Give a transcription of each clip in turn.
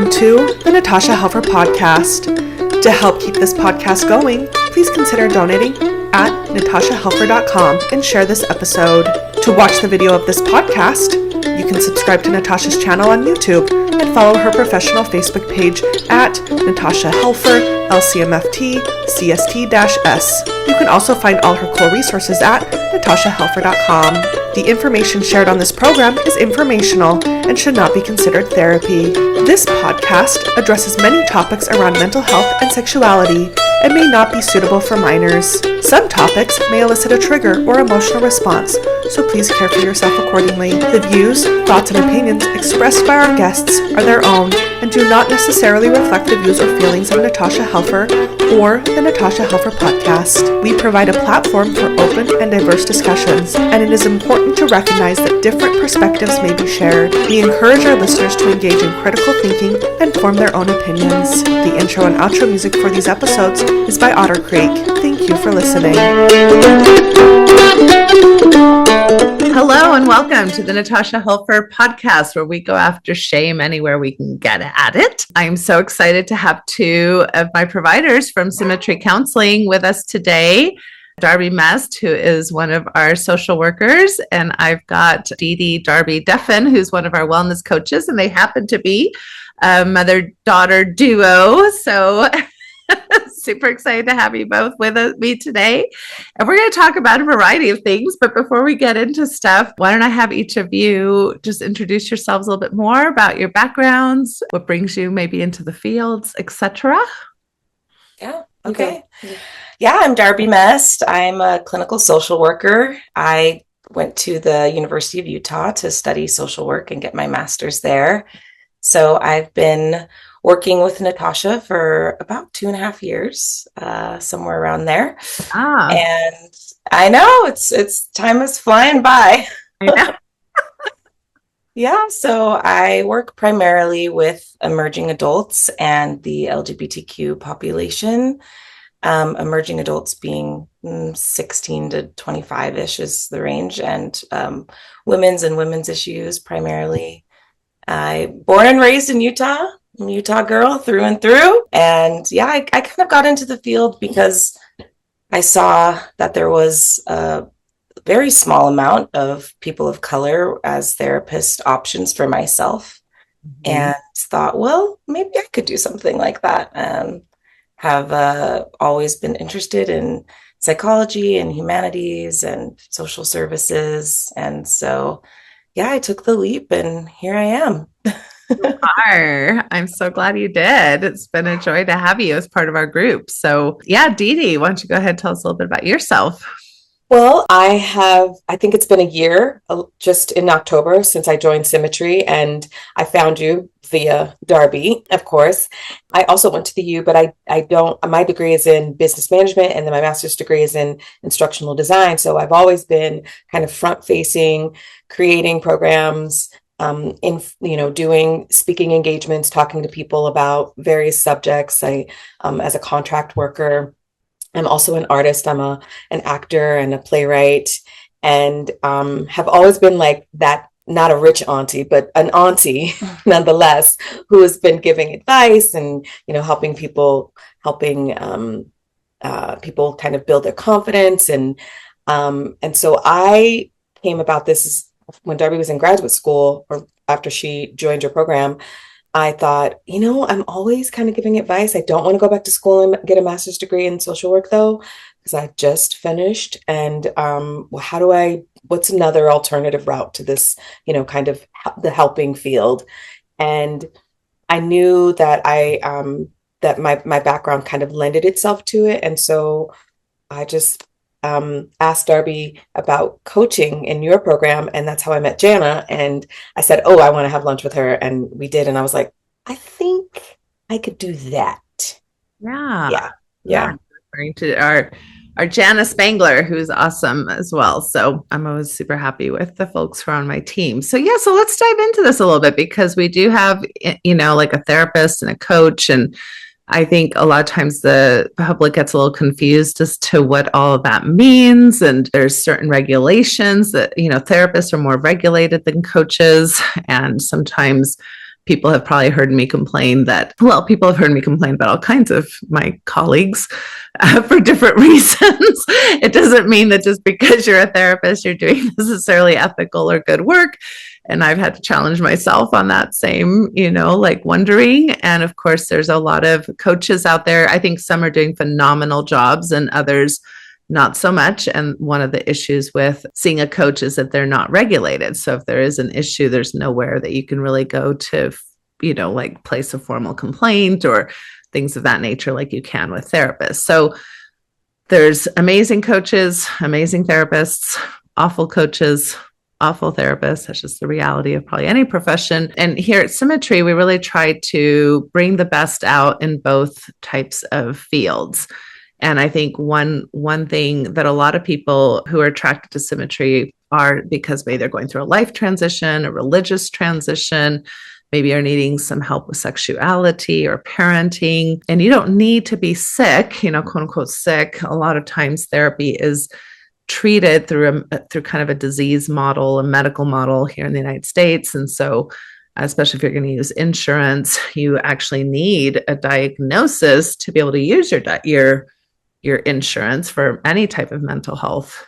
Welcome to the Natasha Helfer Podcast. To help keep this podcast going, please consider donating at natashahelfer.com and share this episode. To watch the video of this podcast, you can subscribe to Natasha's channel on YouTube and follow her professional Facebook page at Natasha Helfer, LCMFT, CST-S. You can also find all her cool resources at natashahelfer.com. The information shared on this program is informational and should not be considered therapy. This podcast addresses many topics around mental health and sexuality and may not be suitable for minors. Some topics may elicit a trigger or emotional response, so please care for yourself accordingly. The views, thoughts, and opinions expressed by our guests are their own and do not necessarily reflect the views or feelings of Natasha Helfer or the Natasha Helfer Podcast. We provide a platform for open and diverse discussions, and it is important to recognize that different perspectives may be shared. We encourage our listeners to engage in critical thinking and form their own opinions. The intro and outro music for these episodes is by Otter Creek. Thank you for listening. Hello and welcome to the Natasha Helfer Podcast, where we go after shame anywhere we can get at it. I'm so excited to have two of my providers from Symmetry Counseling with us today. Darby Mest, who is one of our social workers, and I've got Dee-Dee, Darby, Duffin, who's one of our wellness coaches, and they happen to be a mother-daughter duo. So super excited to have you both with me today. And we're going to talk about a variety of things. But before we get into stuff, why don't I have each of you just introduce yourselves a little bit more about your backgrounds, what brings you maybe into the fields, etc. Yeah. Okay. Yeah, I'm Darby Mest. I'm a clinical social worker. I went to the University of Utah to study social work and get my master's there. So I've been working with Natasha for about 2.5 years, somewhere around there. And I know it's time is flying by. I know. Yeah, so I work primarily with emerging adults and the LGBTQ population. Emerging adults being 16 to 25-ish is the range, and women's issues primarily. I'm born and raised in Utah. I'm a Utah girl through and through. And yeah, I kind of got into the field because I saw that there was a very small amount of people of color as therapist options for myself, and thought, well, maybe I could do something like that. Have always been interested in psychology and humanities and social services. And so, yeah, I took the leap and here I am. You are. I'm so glad you did. It's been a joy to have you as part of our group. So yeah, Dee-Dee, why don't you go ahead and tell us a little bit about yourself? Well, I think it's been a year, just in October, since I joined Symmetry, and I found you via Darby, of course. I also went to the U, but my degree is in business management, and then my master's degree is in instructional design. So I've always been kind of front-facing, creating programs, doing speaking engagements, talking to people about various subjects. As a contract worker, I'm also an artist. I'm an actor and a playwright, and have always been like that, not a rich auntie, but an auntie nonetheless, who has been giving advice and, helping people kind of build their confidence. And so I came about this when Darby was in graduate school, or after she joined your program. I thought, I'm always kind of giving advice. I don't want to go back to school and get a master's degree in social work, though, because I just finished. And what's another alternative route to this, kind of the helping field? And I knew that that my background kind of lended itself to it. And so I just asked Darby about coaching in your program, and that's how I met Jana. And I said, oh, I want to have lunch with her, and we did. And I was like, I think I could do that. Yeah. Referring to our Jana Spangler, who's awesome as well. So I'm always super happy with the folks who are on my team. So yeah, so let's dive into this a little bit, because we do have, like a therapist and a coach, and I think a lot of times the public gets a little confused as to what all of that means. And there's certain regulations that, therapists are more regulated than coaches. And sometimes people have probably heard me complain people have heard me complain about all kinds of my colleagues for different reasons. It doesn't mean that just because you're a therapist, you're doing necessarily ethical or good work. And I've had to challenge myself on that same, like wondering. And of course, there's a lot of coaches out there. I think some are doing phenomenal jobs and others not so much. And one of the issues with seeing a coach is that they're not regulated. So if there is an issue, there's nowhere that you can really go to, like place a formal complaint or things of that nature like you can with therapists. So there's amazing coaches, amazing therapists, awful coaches, awful therapists. That's just the reality of probably any profession. And here at Symmetry, we really try to bring the best out in both types of fields. And I think one thing that a lot of people who are attracted to Symmetry are because maybe they're going through a life transition, a religious transition, maybe are needing some help with sexuality or parenting. And you don't need to be sick, quote unquote sick. A lot of times therapy is treated through kind of a disease model, a medical model here in the United States. And so especially if you're going to use insurance, you actually need a diagnosis to be able to use your insurance for any type of mental health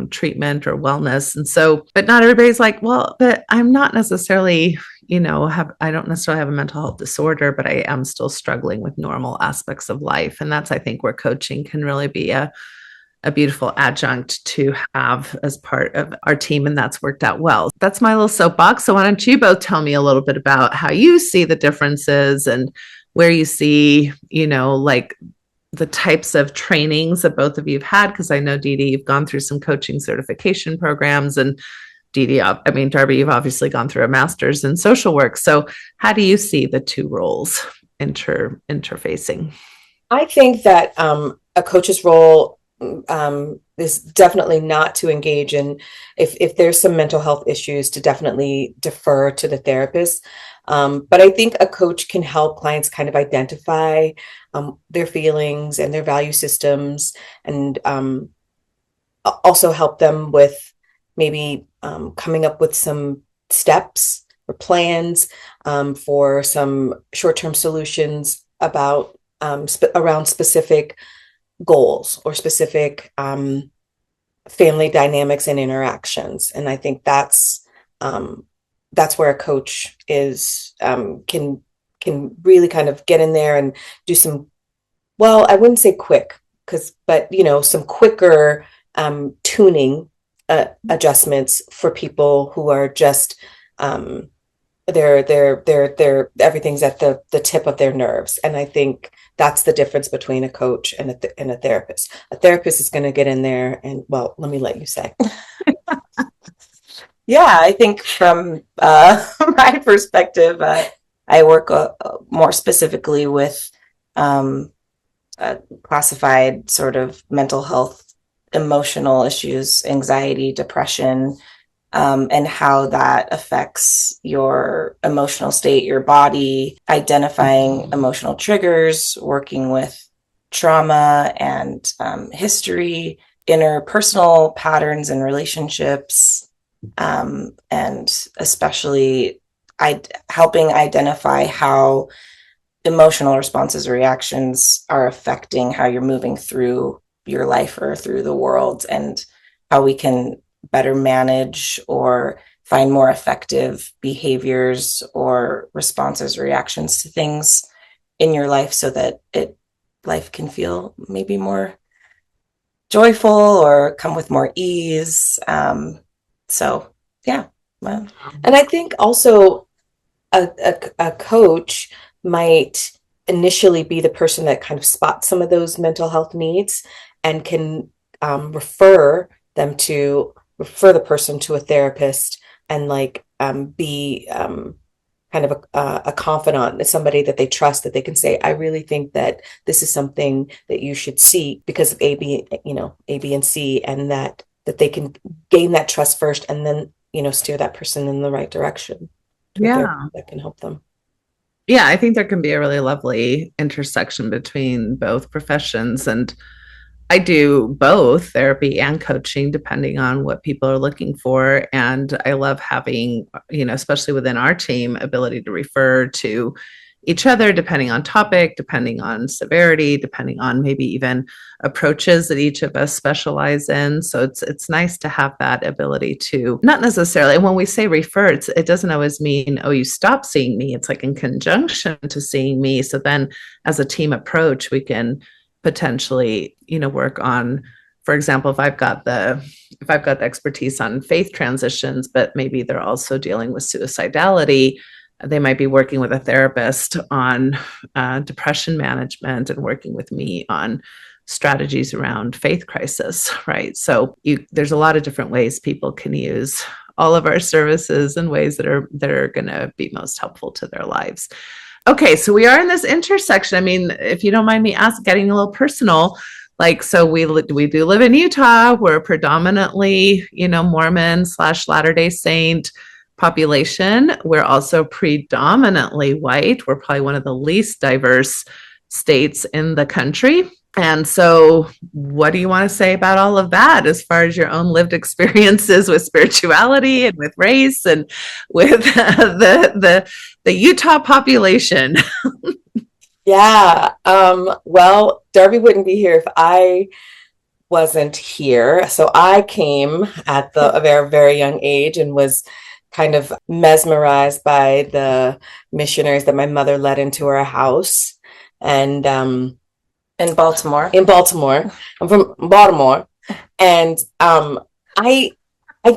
treatment or wellness. And so, but not everybody's like, well, but I'm not necessarily, I don't necessarily have a mental health disorder, but I am still struggling with normal aspects of life. And that's, I think, where coaching can really be a beautiful adjunct to have as part of our team. And that's worked out well. That's my little soapbox. So why don't you both tell me a little bit about how you see the differences and where you see, like the types of trainings that both of you have had? Because I know, Dee-Dee, you've gone through some coaching certification programs, and Darby, you've obviously gone through a master's in social work. So how do you see the two roles interfacing? I think that a coach's role is definitely not to engage in, if there's some mental health issues, to definitely defer to the therapist. But I think a coach can help clients kind of identify their feelings and their value systems, and also help them with maybe coming up with some steps or plans for some short-term solutions about around specific goals or specific family dynamics and interactions. And I think that's where a coach can really kind of get in there and do some, well, I wouldn't say quick, but some quicker tuning adjustments for people who are just they're everything's at the tip of their nerves. And I think that's the difference between a coach and a therapist. A therapist is going to get in there and, well, let me let you say. Yeah, I think from my perspective, I work more specifically with classified sort of mental health, emotional issues, anxiety, depression, and how that affects your emotional state, your body, identifying emotional triggers, working with trauma and history, interpersonal patterns and relationships, and especially helping identify how emotional responses or reactions are affecting how you're moving through your life or through the world, and how we can better manage or find more effective behaviors or responses or reactions to things in your life, so that life can feel maybe more joyful or come with more ease. So yeah. Well, and I think also a coach might initially be the person that kind of spots some of those mental health needs and can refer the person to a therapist, and be kind of a confidant, somebody that they trust, that they can say, I really think that this is something that you should see because of A, B, and C, and that they can gain that trust first, and then, steer that person in the right direction. Yeah. That can help them. Yeah, I think there can be a really lovely intersection between both professions. And I do both therapy and coaching, depending on what people are looking for. And I love having, especially within our team, ability to refer to each other, depending on topic, depending on severity, depending on maybe even approaches that each of us specialize in. So it's nice to have that ability to not necessarily, and when we say refer, it doesn't always mean, oh, you stop seeing me. It's like in conjunction to seeing me. So then as a team approach, we can potentially, work on, for example, if I've got the expertise on faith transitions, but maybe they're also dealing with suicidality, they might be working with a therapist on depression management and working with me on strategies around faith crisis, right? So there's a lot of different ways people can use all of our services in ways that are going to be most helpful to their lives. Okay, so we are in this intersection. I mean, if you don't mind me getting a little personal, so we do live in Utah. We're predominantly, Mormon / Latter-day Saint population. We're also predominantly white. We're probably one of the least diverse states in the country. And so what do you want to say about all of that as far as your own lived experiences with spirituality and with race and with the Utah population? Yeah. Well, Darby wouldn't be here if I wasn't here. So I came at a very, very young age and was kind of mesmerized by the missionaries that my mother led into our house. And in Baltimore. I'm from Baltimore. And I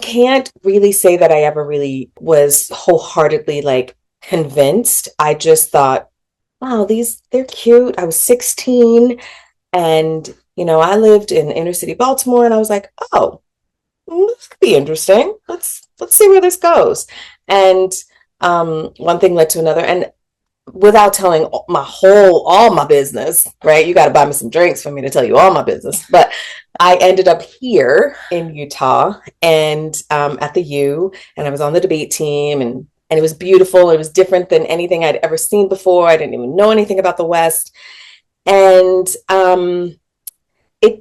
can't really say that I ever really was wholeheartedly convinced. I just thought, wow, they're cute. I was 16 and, I lived in inner city Baltimore, and I was like, oh, this could be interesting. Let's see where this goes. And one thing led to another. And without telling all my business, right? You got to buy me some drinks for me to tell you all my business. But I ended up here in Utah and at the U, and I was on the debate team, and it was beautiful. It was different than anything I'd ever seen before. I didn't even know anything about the West. And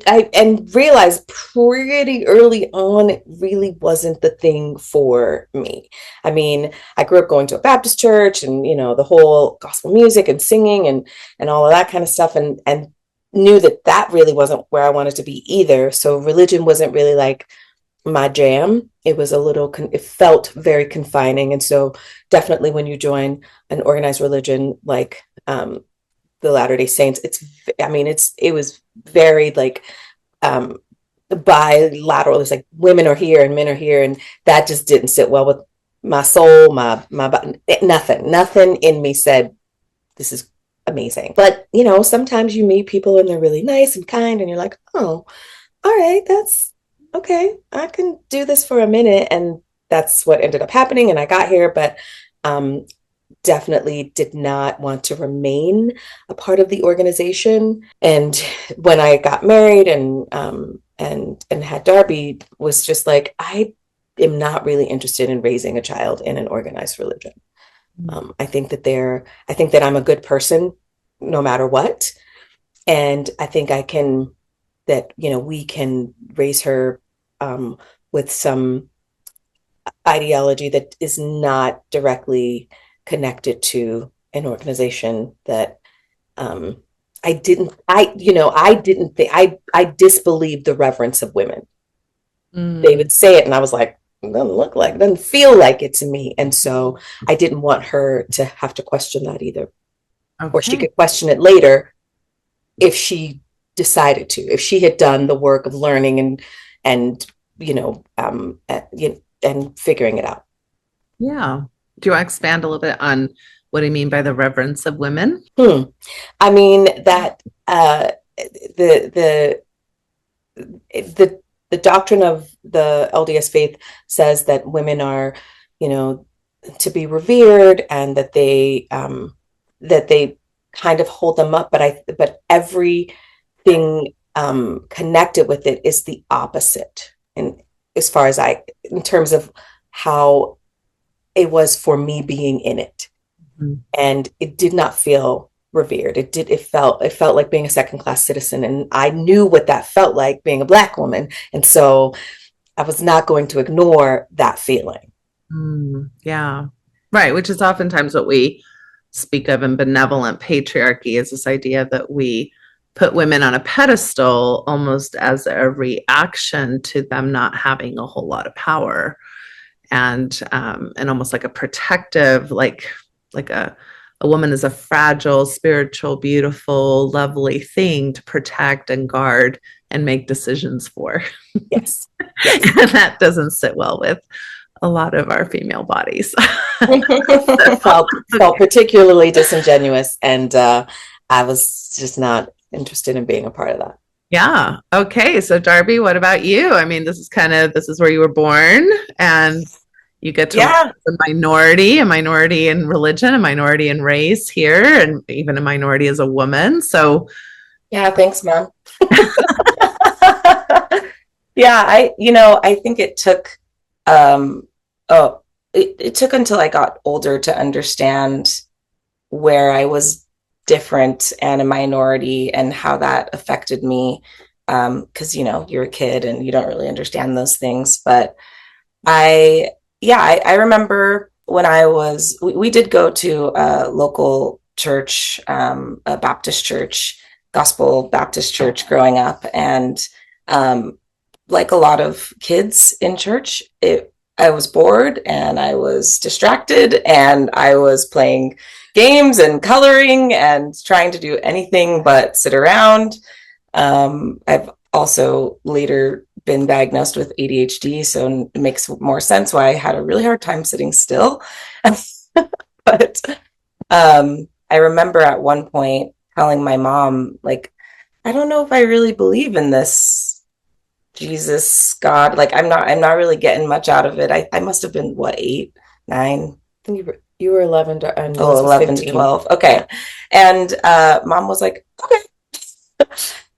I realized pretty early on it really wasn't the thing for me. I mean, I grew up going to a Baptist church and, the whole gospel music and singing and all of that kind of stuff, and knew that really wasn't where I wanted to be either. So religion wasn't really my jam. It was it felt very confining. And so definitely when you join an organized religion like the Latter-day Saints, it was very bilateral. It's women are here and men are here, and that just didn't sit well with my soul, my body. Nothing in me said this is amazing. But sometimes you meet people and they're really nice and kind, and you're like, oh, all right, that's okay, I can do this for a minute. And that's what ended up happening. And I got here, but definitely did not want to remain a part of the organization. And when I got married and had Darby, was just I am not really interested in raising a child in an organized religion. I think that I'm a good person no matter what. And I think we can raise her with some ideology that is not directly connected to an organization that I disbelieved the reverence of women. They would say it and I was like, doesn't feel like it to me. And so I didn't want her to have to question that either. Okay. Or she could question it later if she decided to, if she had done the work of learning and figuring it out. Yeah. Do you want to expand a little bit on what do you mean by the reverence of women? I mean that the doctrine of the LDS faith says that women are, to be revered, and that they kind of hold them up, but everything connected with it is the opposite. And as far as in terms of how it was for me being in it. Mm-hmm. And it did not feel revered. It felt like being a second class citizen. And I knew what that felt like being a Black woman. And so I was not going to ignore that feeling. Yeah. Right. Which is oftentimes what we speak of in benevolent patriarchy, is this idea that we put women on a pedestal almost as a reaction to them not having a whole lot of power, and almost like a protective, like a woman is a fragile, spiritual, beautiful, lovely thing to protect and guard and make decisions for. Yes. And that doesn't sit well with a lot of our female bodies. felt particularly disingenuous, and I was just not interested in being a part of that. Yeah. Okay. So Darby, what about you? I mean, this is where you were born, and you get to Yeah. a minority in religion, a minority in race here, and even a minority as a woman. So Yeah, thanks, Mom. Yeah, I think it took it took until I got older to understand where I was different and a minority and how that affected me. Because you're a kid and you don't really understand those things. But I remember when we did go to a local church, a Baptist church, Gospel Baptist church growing up. And like a lot of kids in church, I was bored and I was distracted and I was playing games and coloring and trying to do anything but sit around. I've also later been diagnosed with ADHD, so it makes more sense why I had a really hard time sitting still. But I remember at one point telling my mom, like, I don't know if I really believe in this Jesus, God. Like, I'm not really getting much out of it. I must have been, what, 8, 9? I think you were 11 and Oh, 11 to 12. Okay. And Mom was like, okay.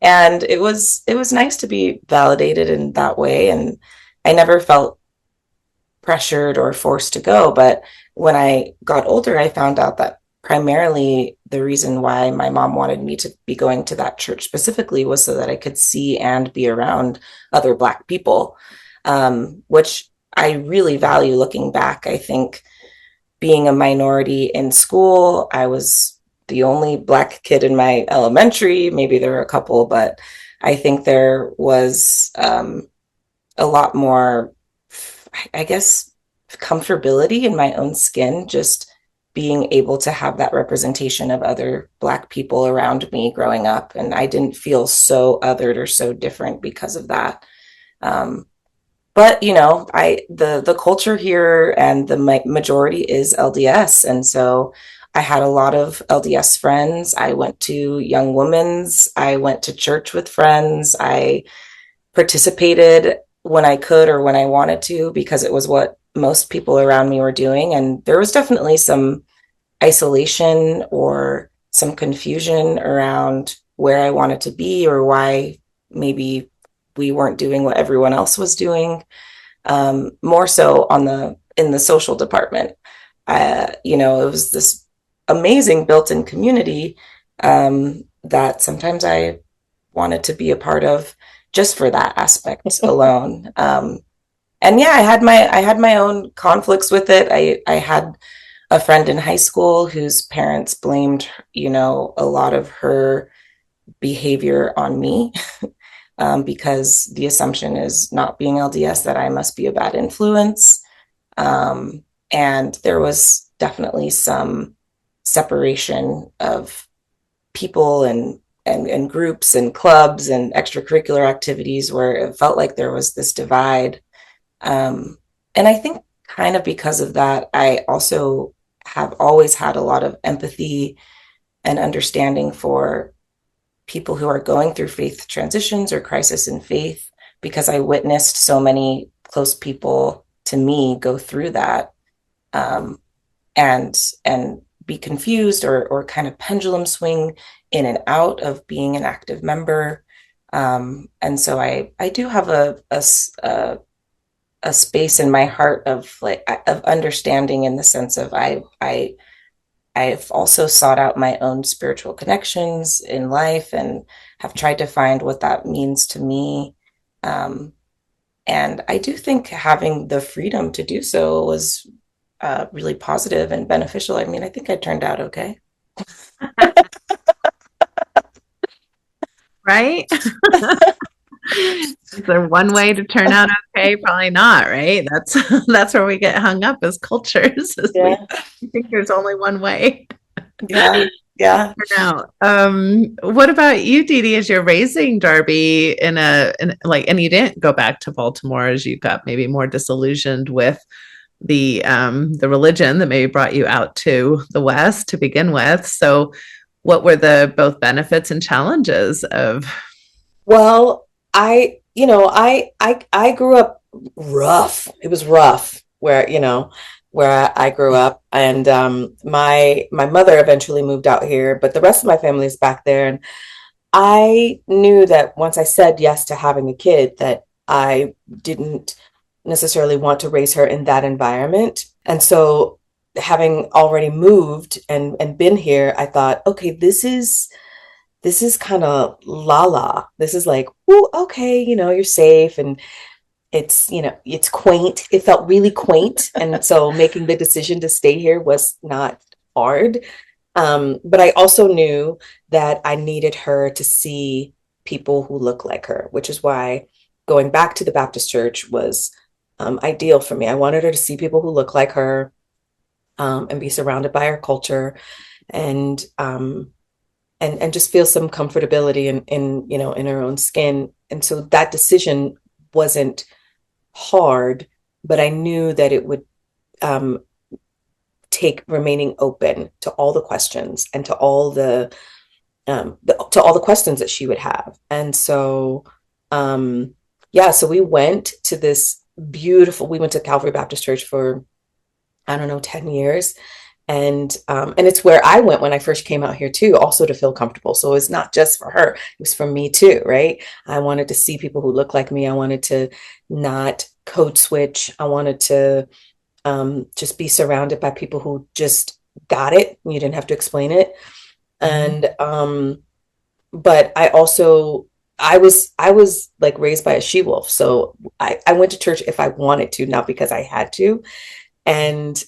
And it was nice to be validated in that way. And I never felt pressured or forced to go. But when I got older, I found out that primarily the reason why my mom wanted me to be going to that church specifically was so that I could see and be around other Black people, which I really value looking back. I think being a minority in school, I was the only Black kid in my elementary. Maybe there were a couple, but I think there was a lot more, I guess, comfortability in my own skin, just being able to have that representation of other Black people around me growing up. And I didn't feel so othered or so different because of that. But the culture here and the majority is LDS. And so I had a lot of LDS friends. I went to Young Women's. I went to church with friends. I participated when I could or when I wanted to, because it was what most people around me were doing. And there was definitely some isolation or some confusion around where I wanted to be or why maybe we weren't doing what everyone else was doing. More so in the social department. It was this amazing built-in community that sometimes I wanted to be a part of just for that aspect alone. And yeah, I had my own conflicts with it. I had a friend in high school whose parents blamed, a lot of her behavior on me. Because the assumption is, not being LDS, that I must be a bad influence. And there was definitely some separation of people and groups and clubs and extracurricular activities where it felt like there was this divide. And I think kind of because of that, I also have always had a lot of empathy and understanding for people who are going through faith transitions or crisis in faith, because I witnessed so many close people to me go through that, and be confused or kind of pendulum swing in and out of being an active member. And so I do have a space in my heart of understanding, in the sense of I I've also sought out my own spiritual connections in life and have tried to find what that means to me. And I do think having the freedom to do so was really positive and beneficial. I mean, I think I turned out okay. Right? Is there one way to turn out okay? Probably not, right? That's where we get hung up as cultures. We think there's only one way. Yeah. Now, what about you, Dee-Dee, as you're raising Darby and you didn't go back to Baltimore as you got maybe more disillusioned with the religion that maybe brought you out to the West to begin with. So what were the both benefits and challenges of? Well, I grew up rough. It was rough where I grew up, and my mother eventually moved out here, but the rest of my family is back there. And I knew that once I said yes to having a kid, that I didn't necessarily want to raise her in that environment. And so having already moved and been here, I thought, okay, this is kind of la. This is like, oh, okay, you're safe, and it's quaint. It felt really quaint. And so making the decision to stay here was not hard. But I also knew that I needed her to see people who look like her, which is why going back to the Baptist church was ideal for me. I wanted her to see people who look like her, and be surrounded by her culture, and just feel some comfortability in her own skin. And so that decision wasn't hard, but I knew that it would take remaining open to all the questions and to all the questions that she would have. And so so we went to Calvary Baptist Church for, I don't know, 10 years. And it's where I went when I first came out here too, also to feel comfortable. So it's not just for her, it was for me too, right? I wanted to see people who look like me. I wanted to not code switch. I wanted to just be surrounded by people who just got it. You didn't have to explain it. And but I was like raised by a she-wolf. So I went to church if I wanted to, not because I had to. And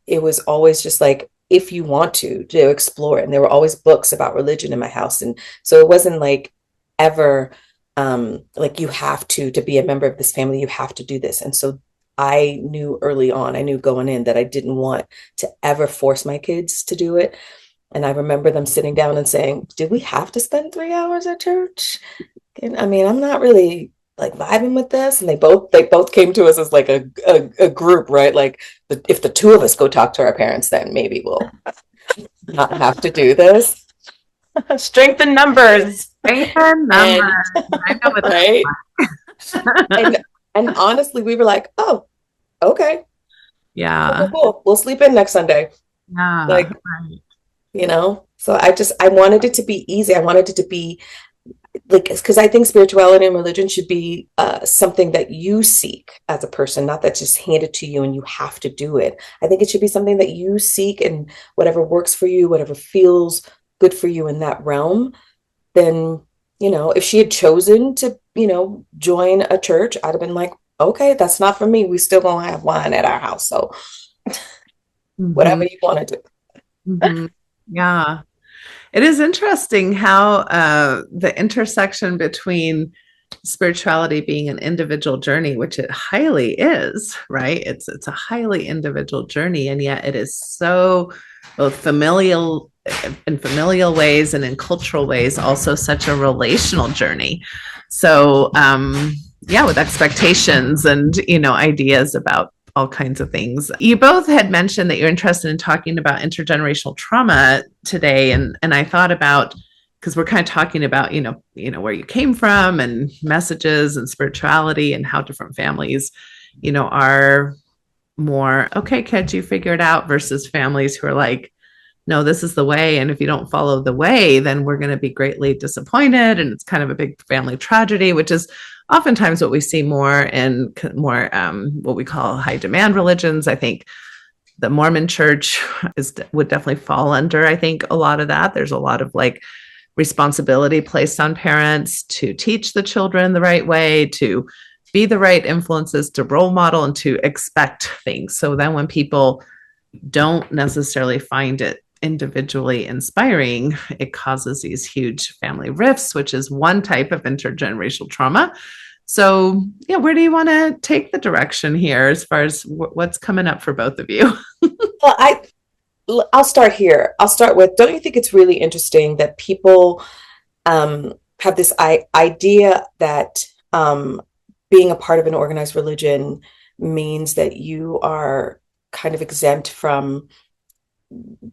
it was always just like, if you want to explore it. And there were always books about religion in my house. And so it wasn't like ever like you have to be a member of this family, you have to do this. And so I knew early on, I knew going in that I didn't want to ever force my kids to do it. And I remember them sitting down and saying, do we have to spend 3 hours at church? And I mean, I'm not really like vibing with this. And they both came to us as like a group, right? Like if the two of us go talk to our parents, then maybe we'll not have to do this. Strength in numbers. I know what right? and honestly, we were like, oh, okay. Yeah. Cool. We'll sleep in next Sunday. Yeah. Like, right. So I wanted it to be easy. I wanted it to be like, because I think spirituality and religion should be something that you seek as a person, not that's just handed to you and you have to do it. I think it should be something that you seek, and whatever works for you, whatever feels good for you in that realm. Then, if she had chosen to, join a church, I'd have been like, okay, that's not for me. We still gonna have wine at our house. So whatever you want to do. Yeah. It is interesting how the intersection between spirituality being an individual journey, which it highly is, right? It's a highly individual journey, and yet it is so both familial ways and in cultural ways, also such a relational journey. So, with expectations and, ideas about all kinds of things. You both had mentioned that you're interested in talking about intergenerational trauma today. And I thought about, because we're kind of talking about, where you came from and messages and spirituality and how different families, are more, okay, kids, you figure it out, versus families who are like, no, this is the way. And if you don't follow the way, then we're going to be greatly disappointed. And it's kind of a big family tragedy, which is oftentimes what we see more in more what we call high demand religions. I think The Mormon church would definitely fall under, I think, a lot of that. There's a lot of like responsibility placed on parents to teach the children the right way, to be the right influences, to role model, and to expect things. So then when people don't necessarily find it individually inspiring, it causes these huge family rifts, which is one type of intergenerational trauma. So, yeah, where do you want to take the direction here as far as what's coming up for both of you? Well, I'll start here. I'll start with, don't you think it's really interesting that people have this idea that being a part of an organized religion means that you are kind of exempt from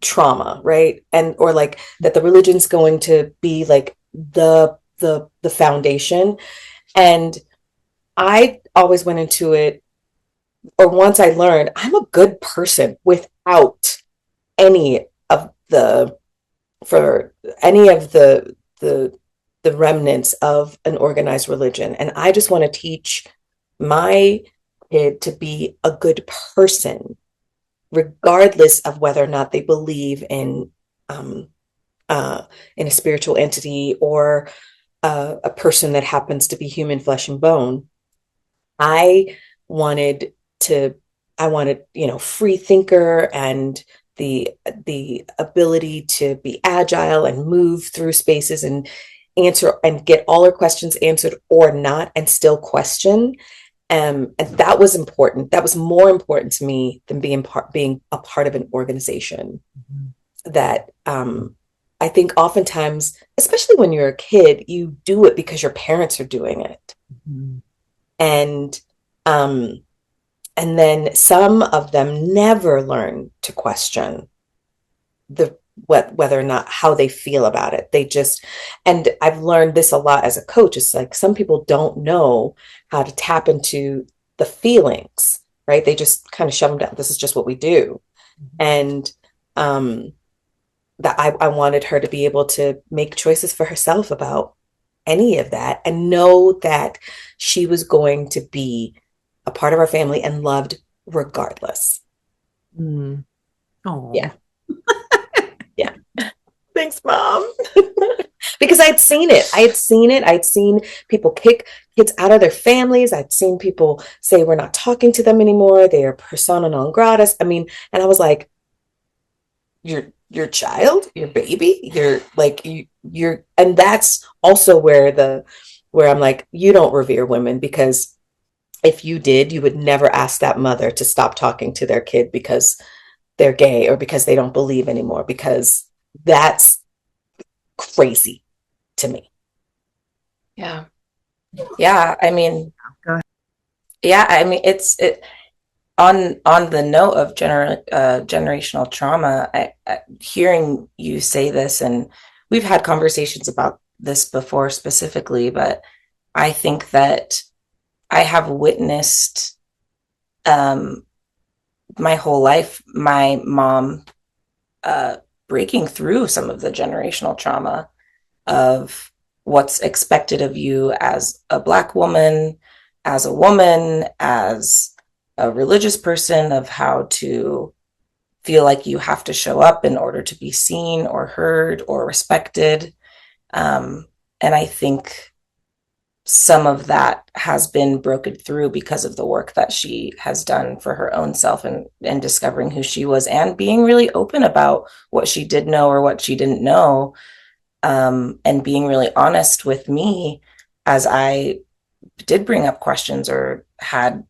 trauma, right? And or like that the religion's going to be like the foundation. And I always went into it, or once I learned I'm a good person without any of the remnants of an organized religion. And I just want to teach my kid to be a good person, regardless of whether or not they believe in a spiritual entity or a person that happens to be human flesh and bone. I wanted, free thinker and the ability to be agile and move through spaces and answer and get all our questions answered or not, and still question. And that was important. That was more important to me than being a part of an organization. Mm-hmm. That I think oftentimes, especially when you're a kid, you do it because your parents are doing it. Mm-hmm. And then some of them never learn to question whether or not how they feel about it. They just, and I've learned this a lot as a coach. It's like some people don't know how to tap into the feelings, right? They just kind of shove them down. This is just what we do. Mm-hmm. And that I wanted her to be able to make choices for herself about any of that and know that she was going to be a part of our family and loved regardless. Mm. Oh, yeah. Yeah. Thanks, Mom. Because I'd seen it. I'd seen people kick kids out of their families. I'd seen people say, we're not talking to them anymore. They are persona non grata. I mean, and I was like, your child, your baby, you're, and that's also where I'm like, you don't revere women, because if you did, you would never ask that mother to stop talking to their kid because they're gay or because they don't believe anymore, because that's crazy to me. Yeah. Yeah. I mean, it's on the note of generational trauma, I hearing you say this, and we've had conversations about this before specifically, but I think that I have witnessed my whole life, my mom breaking through some of the generational trauma of what's expected of you as a Black woman, as a woman, as a religious person, of how to feel like you have to show up in order to be seen or heard or respected. And I think some of that has been broken through because of the work that she has done for her own self and discovering who she was and being really open about what she did know or what she didn't know, and being really honest with me as I did bring up questions or had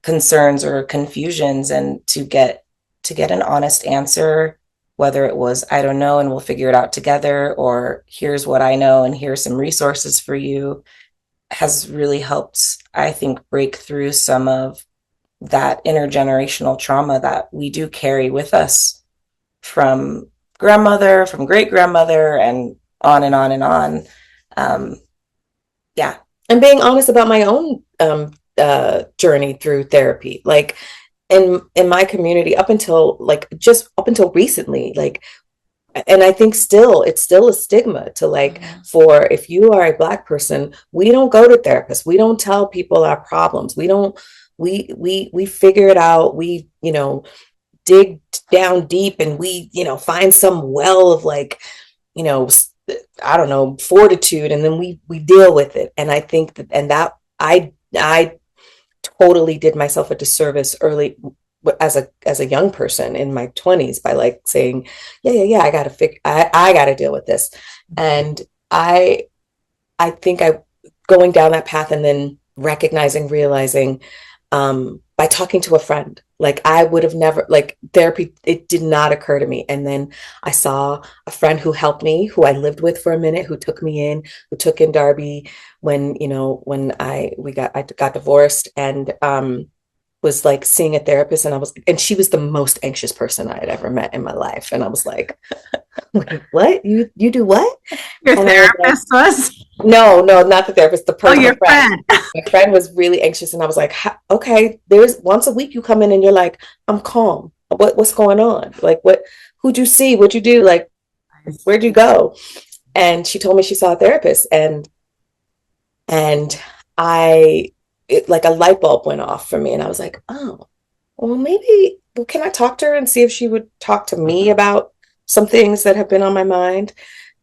concerns or confusions, and to get an honest answer, whether it was, I don't know, and we'll figure it out together, or here's what I know and here's some resources for you, has really helped, I think, break through some of that intergenerational trauma that we do carry with us from grandmother, from great grandmother, and on and on and on. Yeah. And being honest about my own journey through therapy, like in my community, up until recently, like, and I think it's still a stigma to like, for if you are a Black person, we don't go to therapists. We don't tell people our problems. We figure it out. We, dig down deep and we, find some well of like, I don't know, fortitude, and then we deal with it. And I think that I totally did myself a disservice early as a young person in my 20s by like saying, yeah, I gotta deal with this. And I think going down that path and then realizing by talking to a friend, like I would have never, like therapy, it did not occur to me. And then I saw a friend who helped me, who I lived with for a minute, who took in Darby when I got divorced, and was like seeing a therapist, and she was the most anxious person I had ever met in my life. And I was like, what? You do what? Your therapist was? No, not the therapist, the person. Oh, your friend. My friend was really anxious, and I was like, okay, there's once a week you come in and you're like, I'm calm. What's going on? Like, who'd you see? What'd you do? Like, where'd you go? And she told me she saw a therapist, and like a light bulb went off for me, and I was like, oh, well, maybe, can I talk to her and see if she would talk to me about some things that have been on my mind?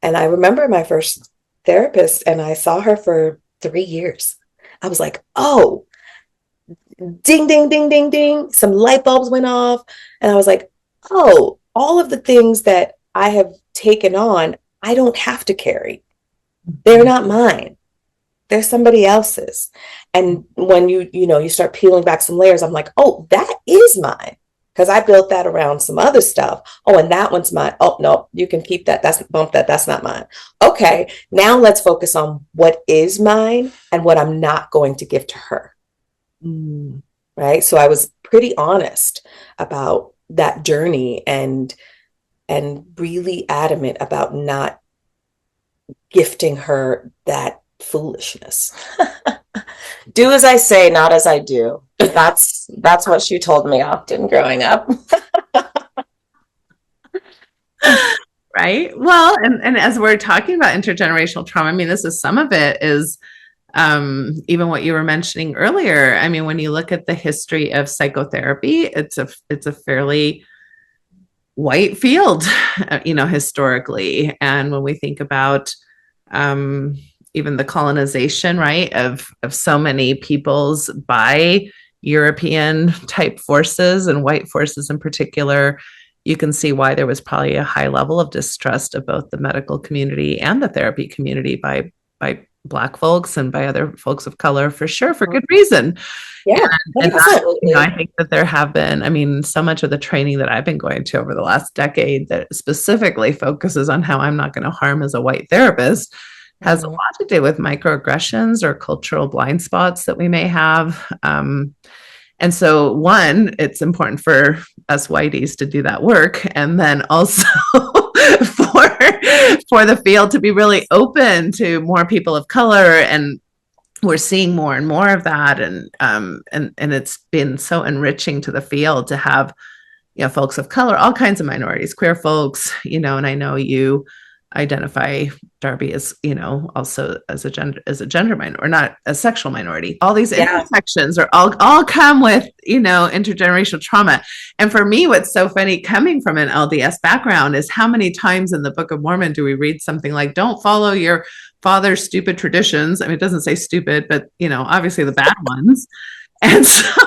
And I remember my first therapist, and I saw her for 3 years. I was like, oh, ding, ding, ding, ding, ding. Some light bulbs went off. And I was like, oh, all of the things that I have taken on, I don't have to carry. They're not mine. They're somebody else's. And when you start peeling back some layers, I'm like, oh, that is mine. Because I built that around some other stuff. Oh, and that one's mine. Oh, no, you can keep that. That's not mine. Okay, now let's focus on what is mine and what I'm not going to give to her. Right? So I was pretty honest about that journey and really adamant about not gifting her that foolishness. Do as I say, not as I do. That's what she told me often growing up. Right. Well, and as we're talking about intergenerational trauma, I mean, this is some of it is even what you were mentioning earlier. I mean, when you look at the history of psychotherapy, it's a fairly white field, historically. And when we think about even the colonization, right, of so many peoples by European type forces and white forces in particular, you can see why there was probably a high level of distrust of both the medical community and the therapy community by Black folks and by other folks of color, for sure, for good reason. Yeah, and I think that there have been, I mean, so much of the training that I've been going to over the last decade that specifically focuses on how I'm not going to harm as a white therapist has a lot to do with microaggressions or cultural blind spots that we may have. And so, one, it's important for us whiteys to do that work. And then also for the field to be really open to more people of color. And we're seeing more and more of that. And it's been so enriching to the field to have, folks of color, all kinds of minorities, queer folks, and I know you identify Darby as, also as a gender minority, or not a sexual minority. All these intersections are all come with, intergenerational trauma. And for me, what's so funny coming from an LDS background is how many times in the Book of Mormon do we read something like, don't follow your father's stupid traditions. I mean, it doesn't say stupid, but, obviously the bad ones. And so,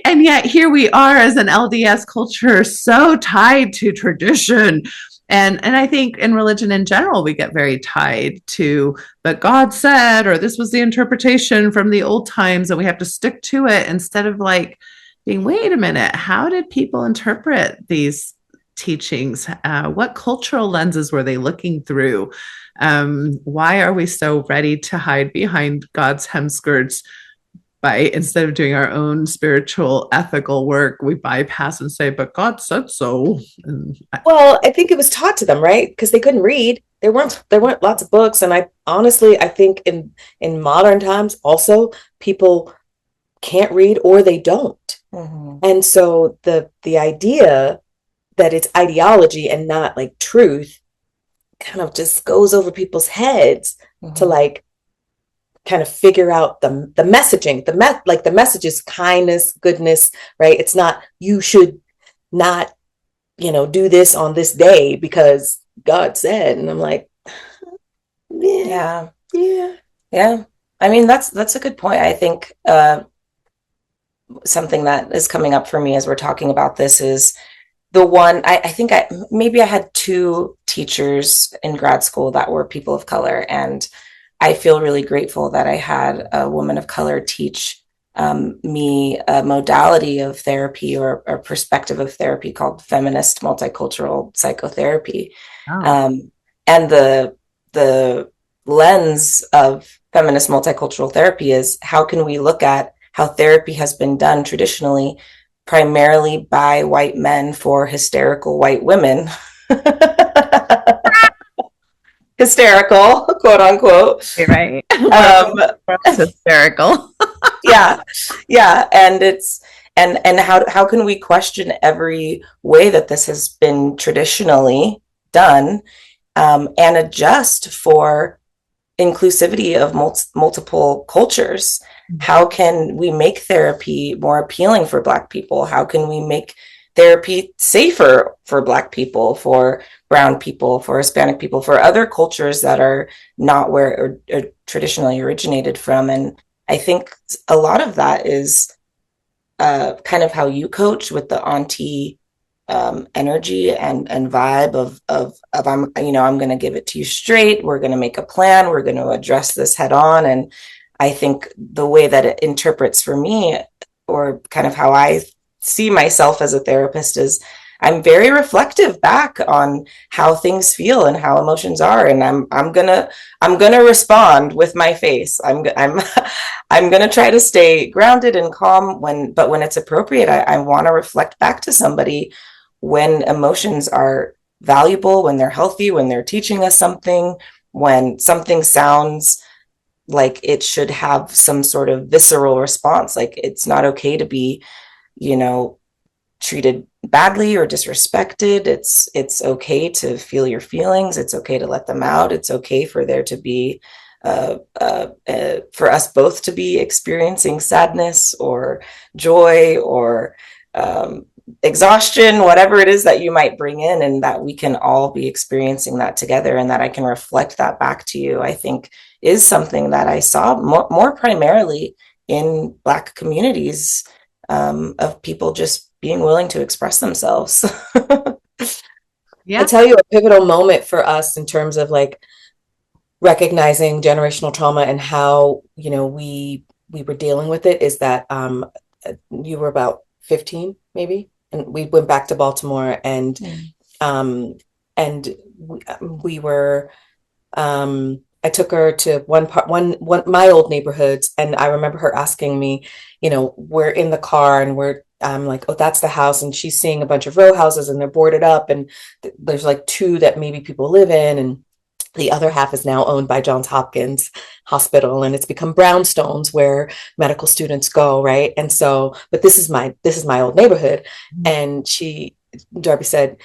and yet here we are as an LDS culture, so tied to tradition. And I think in religion in general, we get very tied to, but God said, or this was the interpretation from the old times, and we have to stick to it instead of like being, wait a minute, how did people interpret these teachings? What cultural lenses were they looking through? Why are we so ready to hide behind God's hemskirts? Instead of doing our own spiritual, ethical work, we bypass and say, but God said so. Well, I think it was taught to them, right? Because they couldn't read. There weren't lots of books. And I think in modern times also, people can't read or they don't. Mm-hmm. And so the idea that it's ideology and not like truth kind of just goes over people's heads to like kind of figure out the messaging, the message is kindness, goodness, right? It's not, you should not, do this on this day because God said. And I'm like, Yeah. yeah. Yeah. I mean, that's a good point. I think something that is coming up for me as we're talking about this is the one I think maybe I had two teachers in grad school that were people of color, and I feel really grateful that I had a woman of color teach me a modality of therapy or a perspective of therapy called feminist multicultural psychotherapy. Oh. And the lens of feminist multicultural therapy is how can we look at how therapy has been done traditionally, primarily by white men for hysterical white women. Hysterical, quote unquote. You're right. That's hysterical. yeah, and it's and how can we question every way that this has been traditionally done, and adjust for inclusivity of multiple cultures? How can we make therapy more appealing for Black people? How can we make therapy safer for Black people, for Brown people, for Hispanic people, for other cultures that are not where it traditionally originated from? And I think a lot of that is kind of how you coach with the auntie energy and vibe of I'm going to give it to you straight. We're going to make a plan. We're going to address this head on. And I think the way that it interprets for me, or kind of how I see myself as a therapist, is I'm very reflective back on how things feel and how emotions are, and I'm gonna respond with my face. I'm gonna try to stay grounded and calm when it's appropriate. I want to reflect back to somebody when emotions are valuable, when they're healthy, when they're teaching us something, when something sounds like it should have some sort of visceral response. Like, it's not okay to be, treated badly or disrespected. It's okay to feel your feelings. It's okay to let them out. It's okay for there to be for us both to be experiencing sadness or joy or exhaustion, whatever it is that you might bring in, and that we can all be experiencing that together, and that I can reflect that back to you, I think is something that I saw more primarily in Black communities, of people just being willing to express themselves. Yeah. I tell you, a pivotal moment for us in terms of like recognizing generational trauma and how, we were dealing with it is that you were about 15 maybe, and we went back to Baltimore, and we were I took her to one my old neighborhoods, and I remember her asking me, we're in the car and I'm like, oh, that's the house, and she's seeing a bunch of row houses and they're boarded up, and there's like two that maybe people live in, and the other half is now owned by Johns Hopkins Hospital, and it's become brownstones where medical students go, right? And so, but this is my old neighborhood. And Darby said,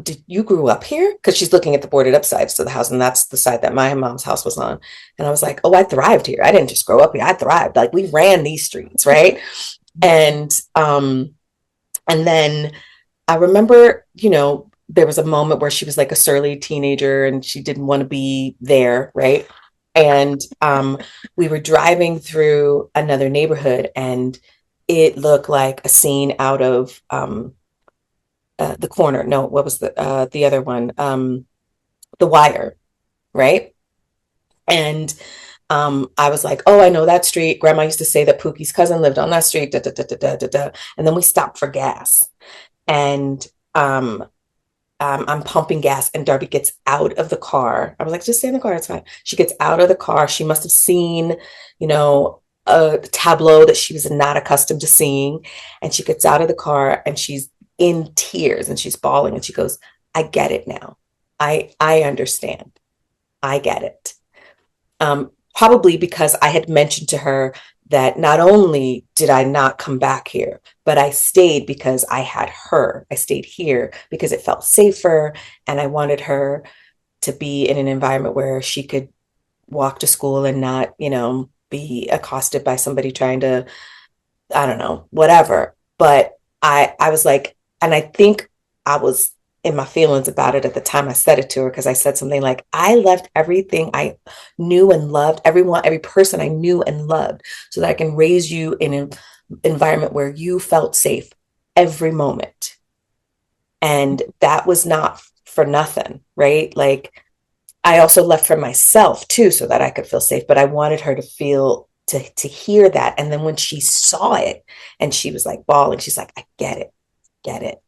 did you grew up here? Because she's looking at the boarded up sides to the house, and that's the side that my mom's house was on. And I was like, oh, I thrived here. I didn't just grow up here. I thrived. Like, we ran these streets, right? And then I remember, there was a moment where she was like a surly teenager and she didn't want to be there, right? And we were driving through another neighborhood, and it looked like a scene out of The Corner. No, what was the other one? The Wire, right? And I was like, oh, I know that street. Grandma used to say that Pookie's cousin lived on that street. Da, da, da, da, da, da, da. And then we stopped for gas, and I'm pumping gas, and Darby gets out of the car. I was like, just stay in the car, it's fine. She gets out of the car. She must have seen, a tableau that she was not accustomed to seeing. And she gets out of the car and she's in tears and she's bawling, and she goes, I get it now. I understand. I get it. Probably because I had mentioned to her that not only did I not come back here, but I stayed because I had her. I stayed here because it felt safer, and I wanted her to be in an environment where she could walk to school and not, be accosted by somebody trying to, I don't know, whatever. But I was like, and I think I was in my feelings about it at the time I said it to her, because I said something like, I left everything I knew and loved, every person I knew and loved, so that I can raise you in an environment where you felt safe every moment. And that was not for nothing, right? Like, I also left for myself too, so that I could feel safe, but I wanted her to feel, to hear that. And then when she saw it and she was like bawling, she's like, I get it.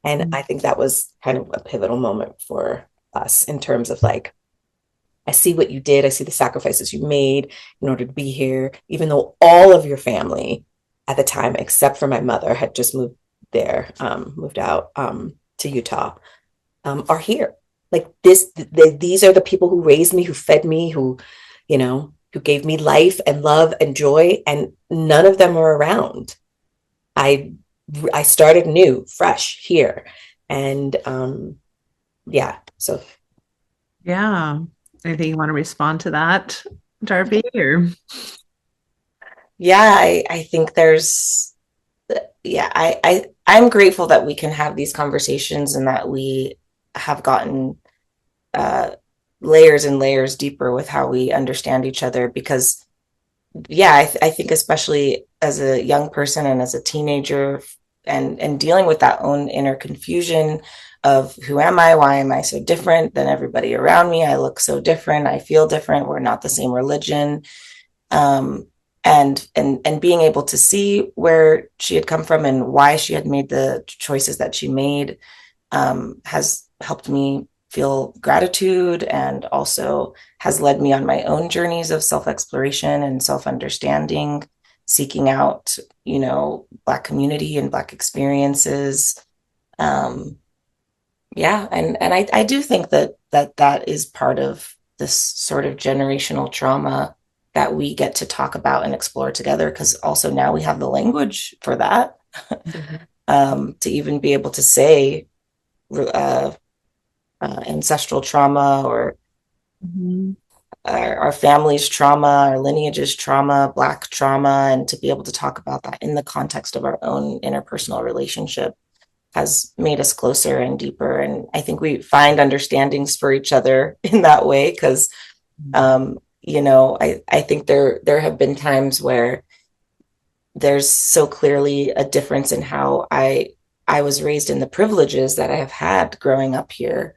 And I think that was kind of a pivotal moment for us, in terms of like, I see what you did. I see the sacrifices you made in order to be here, even though all of your family at the time, except for my mother, had just moved out to Utah, are here. Like these are the people who raised me, who fed me, who gave me life and love and joy, and none of them are around. I started new, fresh here. And so. Yeah. Anything you want to respond to that, Darby? Or Yeah, I think I'm grateful that we can have these conversations and that we have gotten layers and layers deeper with how we understand each other, because I think especially as a young person and as a teenager, and dealing with that own inner confusion of who am I? Why am I so different than everybody around me? I look so different. I feel different. We're not the same religion. And being able to see where she had come from and why she had made the choices that she made has helped me feel gratitude, and also has led me on my own journeys of self-exploration and self-understanding, seeking out, Black community and Black experiences. And I do think that is part of this sort of generational trauma that we get to talk about and explore together, because also now we have the language for that. To even be able to say ancestral trauma, or our family's trauma, our lineage's trauma, Black trauma, and to be able to talk about that in the context of our own interpersonal relationship has made us closer and deeper. And I think we find understandings for each other in that way, because I think there have been times where there's so clearly a difference in how I was raised, in the privileges that I have had growing up here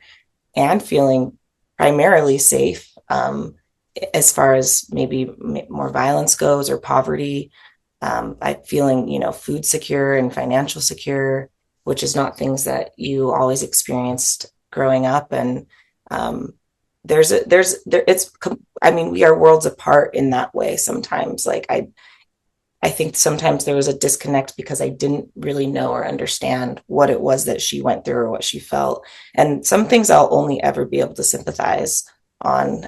and feeling primarily safe, as far as maybe more violence goes, or poverty. I'm feeling, food secure and financial secure, which is not things that you always experienced growing up. And we are worlds apart in that way sometimes. Like I think sometimes there was a disconnect because I didn't really know or understand what it was that she went through or what she felt. And some things I'll only ever be able to sympathize on,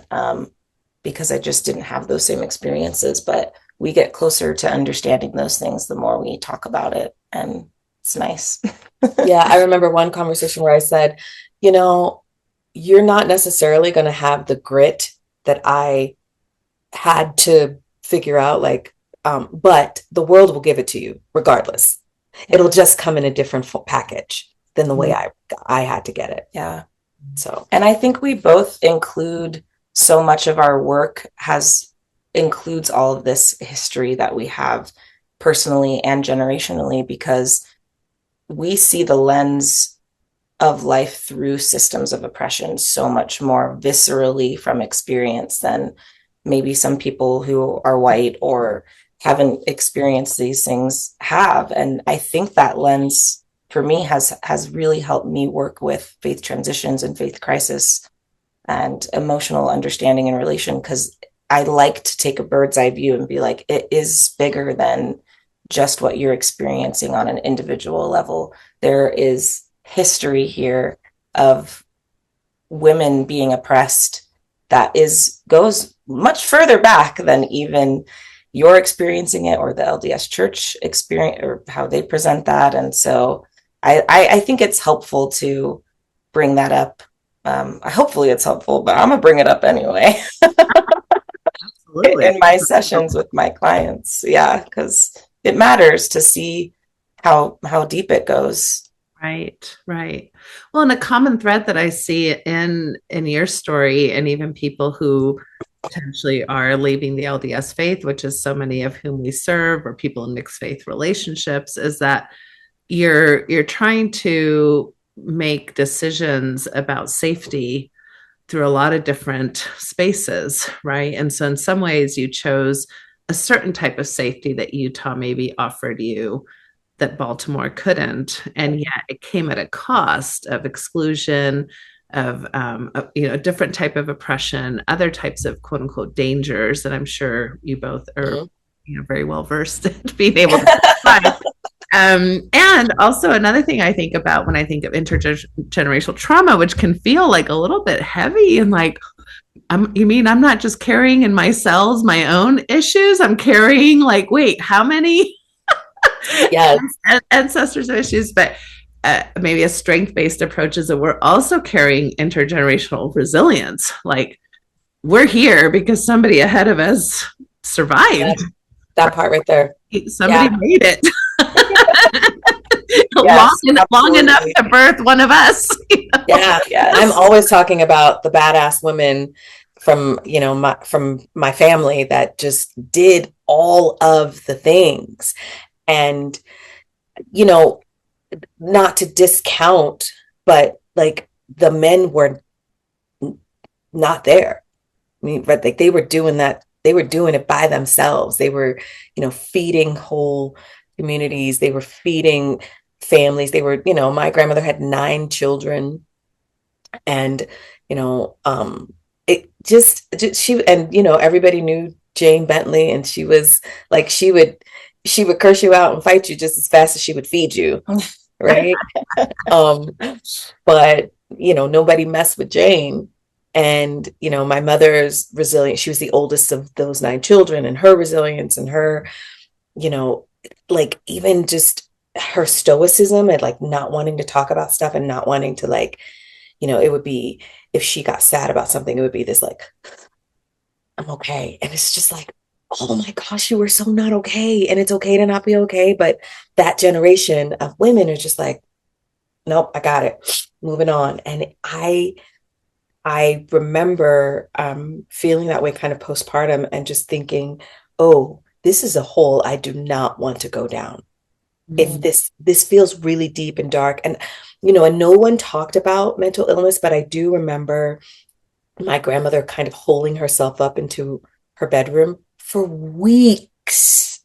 because I just didn't have those same experiences. But we get closer to understanding those things the more we talk about it. And it's nice. Yeah, I remember one conversation where I said, you're not necessarily going to have the grit that I had to figure out, but the world will give it to you regardless. It'll just come in a different package than the way I had to get it. Yeah. So, and I think we both include so much of our work includes all of this history that we have personally and generationally, because we see the lens of life through systems of oppression so much more viscerally from experience than maybe some people who are white or haven't experienced these things have. And I think that lens for me has really helped me work with faith transitions and faith crisis and emotional understanding and relation, because I like to take a bird's eye view and be like, it is bigger than just what you're experiencing on an individual level. There is history here of women being oppressed that goes much further back than even you're experiencing it, or the LDS Church experience, or how they present that. And so I think it's helpful to bring that up. Hopefully it's helpful, but I'm gonna bring it up anyway. absolutely. In my sessions with my clients. Yeah, because it matters to see how deep it goes. Right, right. Well, and a common thread that I see in your story, and even people who potentially are leaving the LDS faith, which is so many of whom we serve, or people in mixed faith relationships, is that you're trying to make decisions about safety through a lot of different spaces, right? And so in some ways you chose a certain type of safety that Utah maybe offered you that Baltimore couldn't, and yet it came at a cost of exclusion, of a different type of oppression, other types of quote unquote dangers that I'm sure you both are, very well versed in being able to survive. And also another thing I think about when I think of intergenerational trauma, which can feel like a little bit heavy and like, you mean I'm not just carrying in my cells my own issues? I'm carrying like, wait, how many? Yes. Ancestors issues, but maybe a strength-based approach is that we're also carrying intergenerational resilience. Like we're here because somebody ahead of us survived. Yes. That part right there. Somebody made it. Yes, long enough to birth one of us. Yeah. Yes. I'm always talking about the badass women from my family that just did all of the things. And, not to discount, but like the men were not there. I mean, but like they were doing that. They were doing it by themselves. They were, feeding whole communities. They were feeding families. They were, my grandmother had 9 children, and, it just she, and, everybody knew Jane Bentley, and she was like, she would curse you out and fight you just as fast as she would feed you. Right. But, nobody messed with Jane. And, my mother's resilience, she was the oldest of those 9 children, and her resilience and her, like even just her stoicism and like not wanting to talk about stuff and not wanting to like, it would be, if she got sad about something, it would be this like, I'm okay. And it's just like, oh my gosh, you were so not okay. And it's okay to not be okay. But that generation of women are just like, nope, I got it. Moving on. And I remember feeling that way kind of postpartum and just thinking, oh, this is a hole I do not want to go down. If this feels really deep and dark. And, and no one talked about mental illness, but I do remember my grandmother kind of holding herself up into her bedroom for weeks.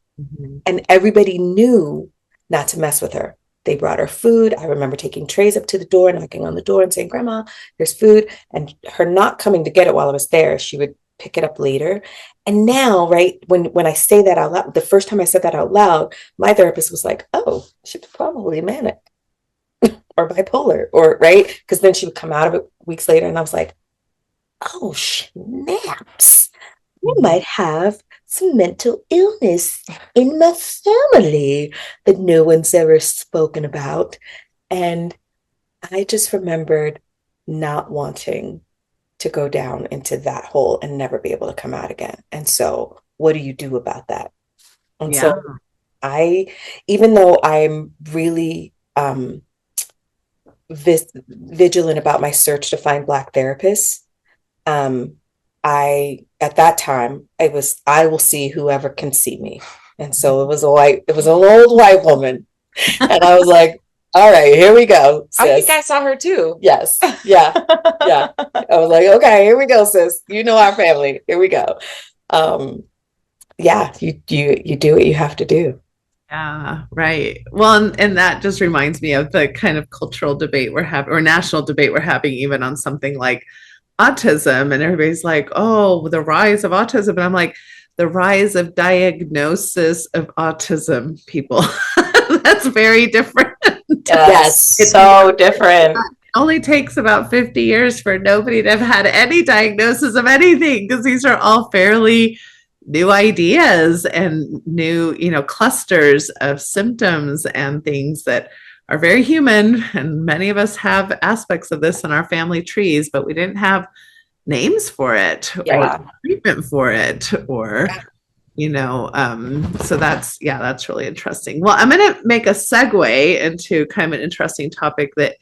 And everybody knew not to mess with her. They brought her food. I remember taking trays up to the door, knocking on the door and saying, Grandma, there's food. And her not coming to get it while I was there. She would pick it up later. And now, right, when I say that out loud, the first time I said that out loud, my therapist was like, oh, she's probably manic or bipolar, or right. Because then she would come out of it weeks later. And I was like, oh, snaps. I might have some mental illness in my family that no one's ever spoken about. And I just remembered not wanting to go down into that hole and never be able to come out again. And so what do you do about that? And so even though I'm really vigilant about my search to find Black therapists, at that time I will see whoever can see me. And so it was an old white woman. And I was like, all right, here we go, sis. I think I saw her too. Yes. Yeah. Yeah. I was like, okay, here we go, sis. You know our family. Here we go. Yeah, you do what you have to do. Yeah, right. Well, and that just reminds me of the kind of cultural debate we're having, or national debate we're having, even on something like autism. And everybody's like, oh, the rise of autism. And I'm like, the rise of diagnosis of autism, people. That's very different. Yes, it's so different. It only takes about 50 years for nobody to have had any diagnosis of anything, because these are all fairly new ideas and new, clusters of symptoms and things that are very human. And many of us have aspects of this in our family trees, but we didn't have names for it or treatment for it, or So that's really interesting. Well, I'm going to make a segue into kind of an interesting topic that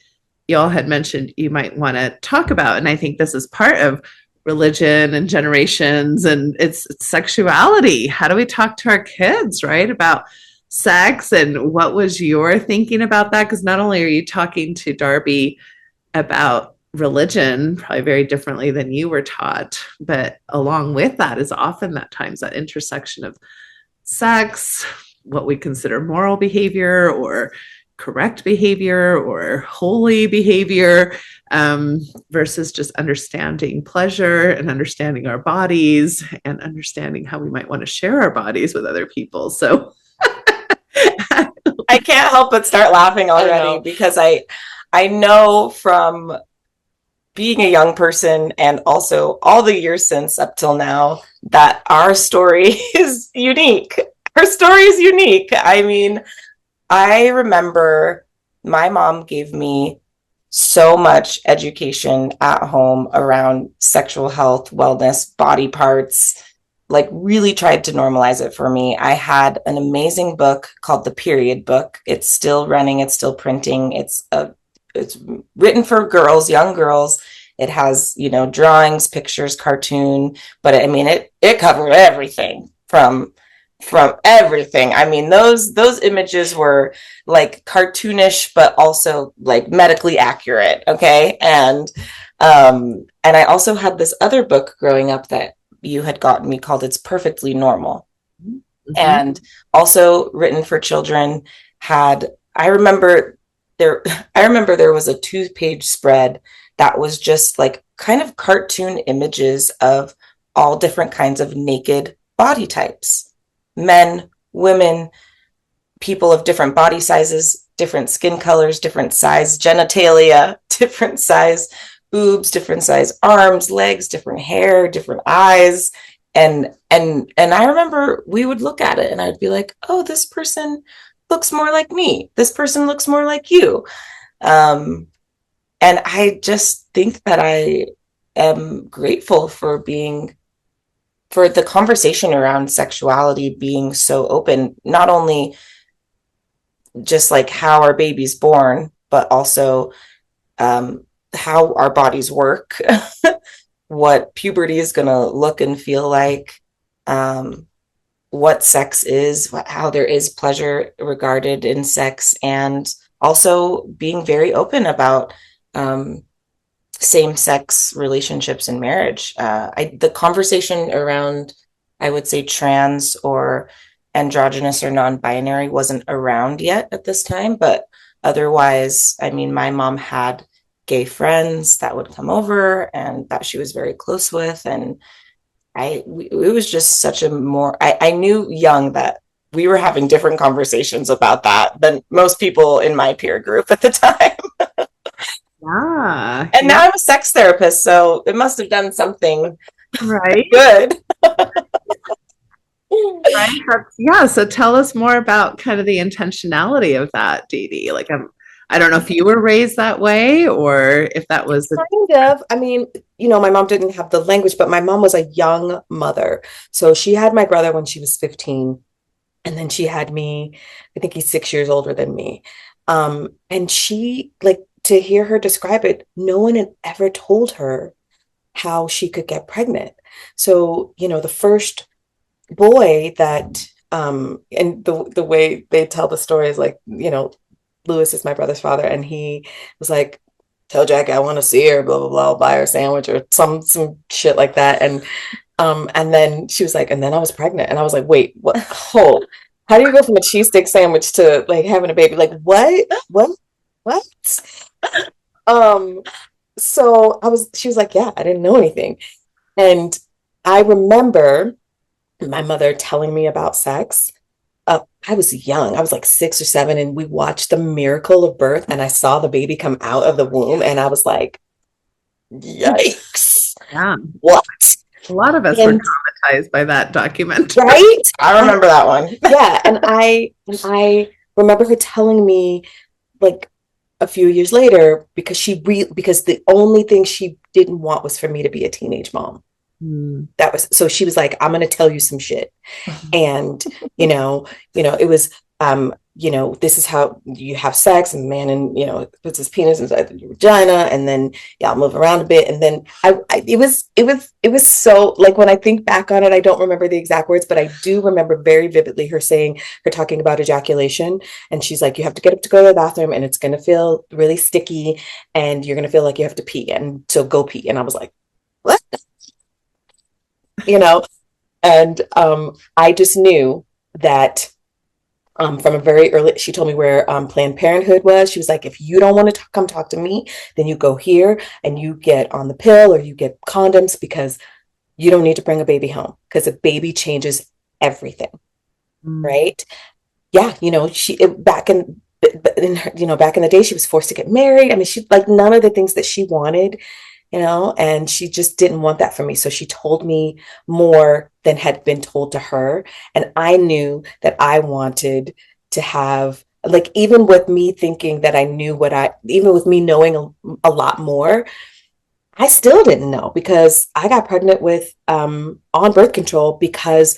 y'all had mentioned you might want to talk about. And I think this is part of religion and generations, and it's sexuality. How do we talk to our kids, right, about sex? And what was your thinking about that? Because not only are you talking to Darby about religion probably very differently than you were taught, but along with that is often that times that intersection of sex, what we consider moral behavior or correct behavior or holy behavior, versus just understanding pleasure and understanding our bodies and understanding how we might want to share our bodies with other people. So I can't help but start laughing already because I know from being a young person and also all the years since up till now that our story is unique. Her story is unique. I mean, I remember my mom gave me so much education at home around sexual health, wellness, body parts, like really tried to normalize it for me. I had an amazing book called The Period Book. It's still running, it's still printing. It's written for girls, young girls. It has, drawings, pictures, cartoon, but I mean, it covered everything from everything. I mean, those images were like cartoonish, but also like medically accurate. Okay. And I also had this other book growing up that you had gotten me called It's Perfectly Normal. Mm-hmm. And also written for children. I remember there was a 2-page spread that was just like kind of cartoon images of all different kinds of naked body types. Men, women, people of different body sizes, different skin colors, different size genitalia, different size boobs, different size arms, legs, different hair, different eyes. And I remember we would look at it and I'd be like, oh, this person looks more like me. This person looks more like you. And I just think that I am grateful for the conversation around sexuality being so open, not only just like how our baby's born, but also how our bodies work, what puberty is going to look and feel like, what sex is, how there is pleasure regarded in sex, and also being very open about same-sex relationships and marriage. The conversation around, I would say, trans or androgynous or non-binary wasn't around yet at this time, but otherwise, I mean, my mom had gay friends that would come over and that she was very close with, and it was just such I knew young that we were having different conversations about that than most people in my peer group at the time. Yeah. And now I'm a sex therapist, so it must have done something right good. Right. So tell us more about kind of the intentionality of that, Dee-Dee. Like, I don't know if you were raised that way or if that was kind of. I mean, my mom didn't have the language, but my mom was a young mother. So she had my brother when she was 15. And then she had me, I think he's 6 years older than me. And she, like, to hear her describe it, no one had ever told her how she could get pregnant. So, the first boy that, and the way they tell the story is like, Lewis is my brother's father, and he was like, tell Jackie I want to see her, blah, blah, blah, I'll buy her a sandwich or some shit like that. And then she was like, and then I was pregnant. And I was like, wait, what? Hold. How do you go from a cheesesteak sandwich to like having a baby? Like, what? So she was like, yeah, I didn't know anything. And I remember my mother telling me about sex. I was young. I was like 6 or 7, and we watched The Miracle of Birth, and I saw the baby come out of the womb, and I was like, yikes. Yeah. What? A lot of us were traumatized by that documentary. Right? I remember that one. Yeah. And I remember her telling me like a few years later, because because the only thing she didn't want was for me to be a teenage mom. That was, so she was like, I'm going to tell you some shit. And, it was, this is how you have sex, and the man, and, puts his penis inside your vagina, and then, I'll move around a bit. And then it was so, like, when I think back on it, I don't remember the exact words, but I do remember very vividly her talking about ejaculation. And she's like, you have to get up to go to the bathroom, and it's going to feel really sticky, and you're going to feel like you have to pee. And so go pee. And I was like, what? And I just knew that from a very early, she told me where Planned Parenthood was. She was like, if you don't want to come talk to me, then you go here and you get on the pill or you get condoms, because you don't need to bring a baby home, because a baby changes everything. Right. Yeah. Back in the day, she was forced to get married. I mean, she, like, none of the things that she wanted, and she just didn't want that for me. So she told me more than had been told to her. And I knew that I wanted to have, like, even with me thinking that I knew even with me knowing a lot more, I still didn't know, because I got pregnant with, on birth control, because,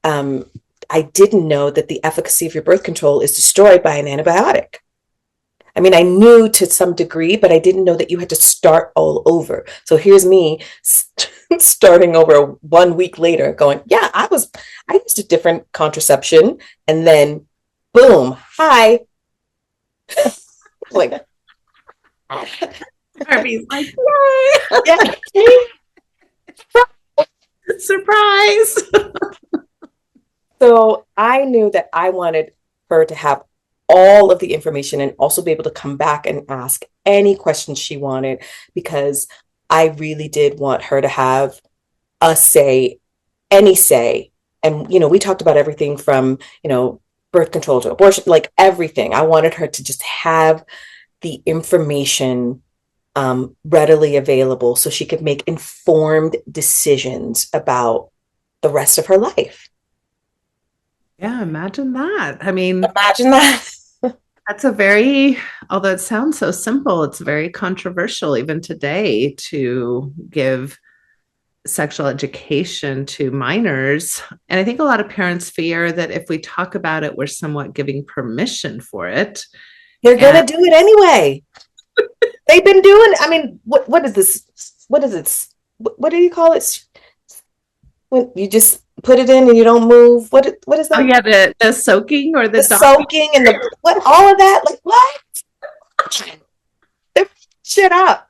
I didn't know that the efficacy of your birth control is destroyed by an antibiotic. I mean, I knew to some degree, but I didn't know that you had to start all over. So here's me starting over 1 week later going, yeah, I used a different contraception, and then boom, hi. Like, Darby's like, yay! Yeah. Surprise. So I knew that I wanted her to have all of the information and also be able to come back and ask any questions she wanted, because I really did want her to have a say, any say. And, we talked about everything from, birth control to abortion, like everything. I wanted her to just have the information readily available so she could make informed decisions about the rest of her life. Yeah, imagine that. I mean, Imagine that. that's although it sounds so simple, it's very controversial even today to give sexual education to minors. And I think a lot of parents fear that if we talk about it, we're somewhat giving permission for it. They're going to do it anyway. They've been doing, I mean, what is this? What is it? What do you call it? When you just put it in and you don't move. What is that? Oh yeah, the soaking or the soaking and all of that. Like, what? Shut up.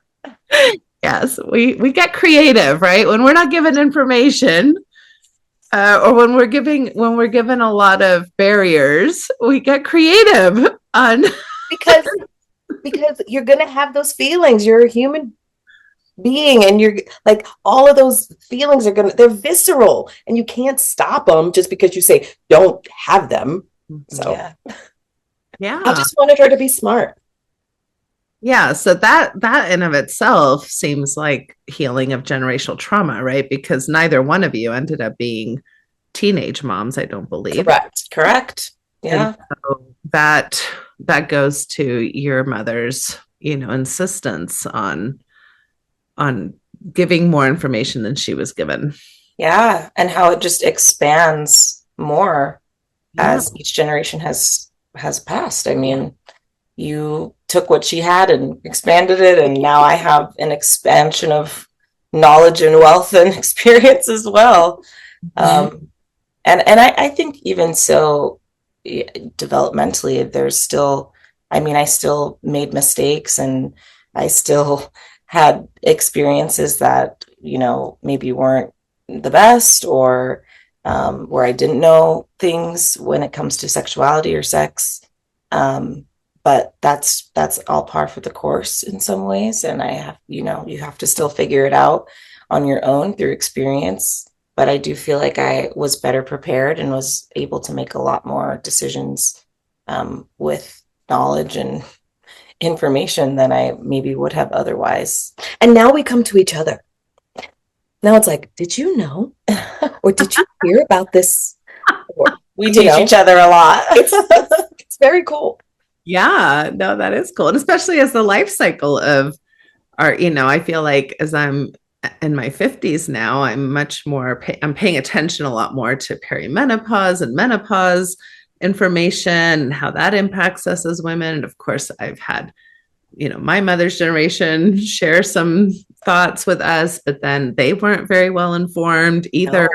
Yes, we get creative, right? When we're not given information, or when we're given a lot of barriers, we get creative on because you're gonna have those feelings. You're a human being, and you're like, all of those feelings they're visceral, and you can't stop them just because you say don't have them. So yeah. I just wanted her to be smart. Yeah, so that in of itself seems like healing of generational trauma, right? Because neither one of you ended up being teenage moms, I don't believe. Correct. Yeah. And so that goes to your mother's, insistence on giving more information than she was given. Yeah, and how it just expands more as each generation has passed. I mean, you took what she had and expanded it, and now I have an expansion of knowledge and wealth and experience as well. And I think even so, developmentally, there's still, I still made mistakes, and I still had experiences that, maybe weren't the best, or where I didn't know things when it comes to sexuality or sex. But that's all par for the course in some ways. And I have, you have to still figure it out on your own through experience. But I do feel like I was better prepared and was able to make a lot more decisions with knowledge and information than I maybe would have otherwise. And now we come to each other. Now it's like, did you know? Or did you hear about this? Or, we teach each other a lot. It's very cool. Yeah, no, that is cool. And especially as the life cycle of our, I feel like as I'm in my 50s now, I'm much more, I'm paying attention a lot more to perimenopause and menopause information and how that impacts us as women. And of course, I've had, my mother's generation share some thoughts with us, but then they weren't very well informed either. No.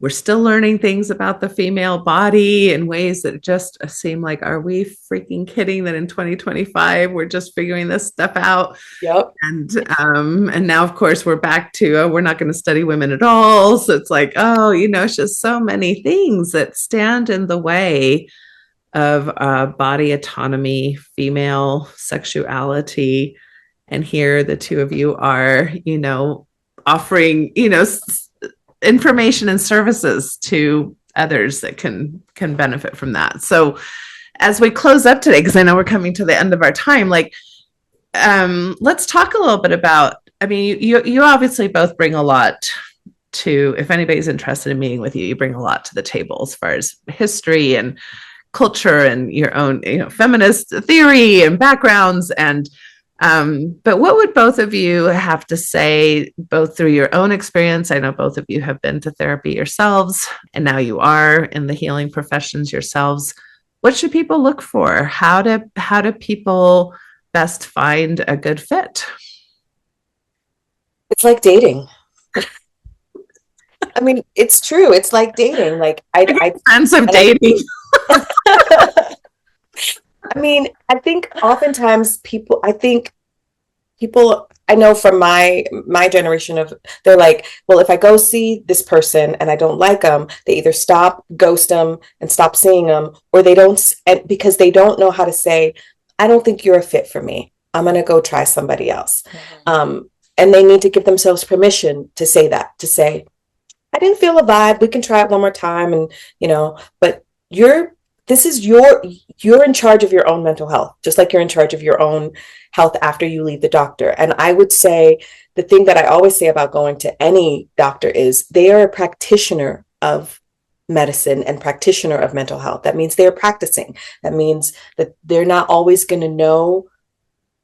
We're still learning things about the female body in ways that just seem like, are we freaking kidding that in 2025 we're just figuring this stuff out? Yep. And now, of course, we're back to, we're not going to study women at all. So it's like, it's just so many things that stand in the way of body autonomy, female sexuality. And here the two of you are, offering, information and services to others that can benefit from that. So as we close up today, because I know we're coming to the end of our time, let's talk a little bit about, you obviously both bring a lot to, if anybody's interested in meeting with you, you bring a lot to the table as far as history and culture and your own, feminist theory and backgrounds. But what would both of you have to say, both through your own experience? I know both of you have been to therapy yourselves, and now you are in the healing professions yourselves. What should people look for? How do people best find a good fit? It's like dating. It's true. It's like dating. Friends of dating. I think oftentimes people, I know from my generation they're like, well, if I go see this person and I don't like them, they either ghost them and stop seeing them, or they don't, because they don't know how to say, I don't think you're a fit for me. I'm going to go try somebody else. Mm-hmm. And they need to give themselves permission to say that, to say, I didn't feel a vibe. We can try it one more time. And, but you're in charge of your own mental health, just like you're in charge of your own health after you leave the doctor. And I would say the thing that I always say about going to any doctor is they are a practitioner of medicine and practitioner of mental health. That means they're practicing. That means that they're not always going to know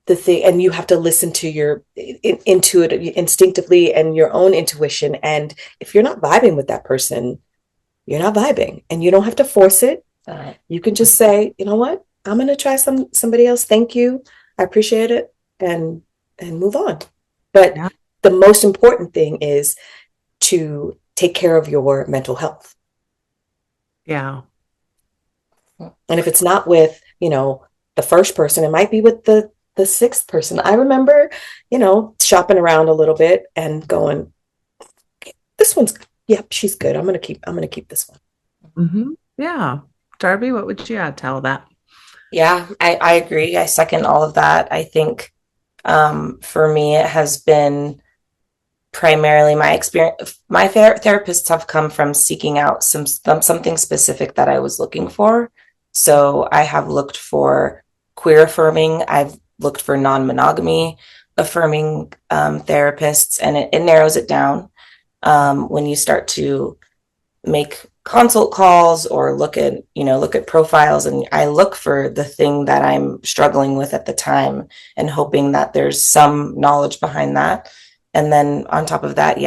the thing, and you have to listen to your instinctively and your own intuition. And if you're not vibing with that person, you're not vibing, and you don't have to force it. You can just say, you know what, I'm going to try somebody else. Thank you. I appreciate it. And move on. But the most important thing is to take care of your mental health. Yeah. And if it's not with, the first person, it might be with the sixth person. I remember, shopping around a little bit and going, this one's, she's good. I'm going to keep this one. Mm-hmm. Yeah. Darby, what would you add to all that? Yeah, I agree. I second all of that. I think for me, it has been primarily my experience. My therapists have come from seeking out something specific that I was looking for. So I have looked for queer affirming. I've looked for non-monogamy affirming therapists, and it narrows it down when you start to make consult calls or look at profiles, and I look for the thing that I'm struggling with at the time and hoping that there's some knowledge behind that. And then on top of that,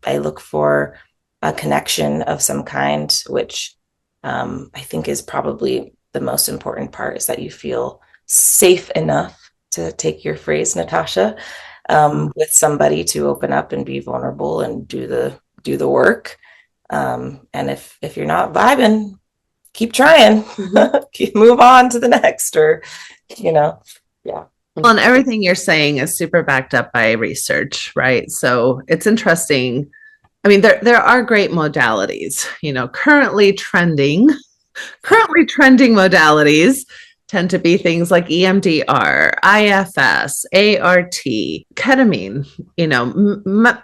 I look for a connection of some kind, which I think is probably the most important part, is that you feel safe enough, to take your phrase, Natasha, with somebody to open up and be vulnerable and do the work. And if you're not vibing, keep trying, move on to the next, or, yeah. Well, and everything you're saying is super backed up by research, right? So it's interesting. There are great modalities, currently trending modalities tend to be things like EMDR, IFS, ART, ketamine,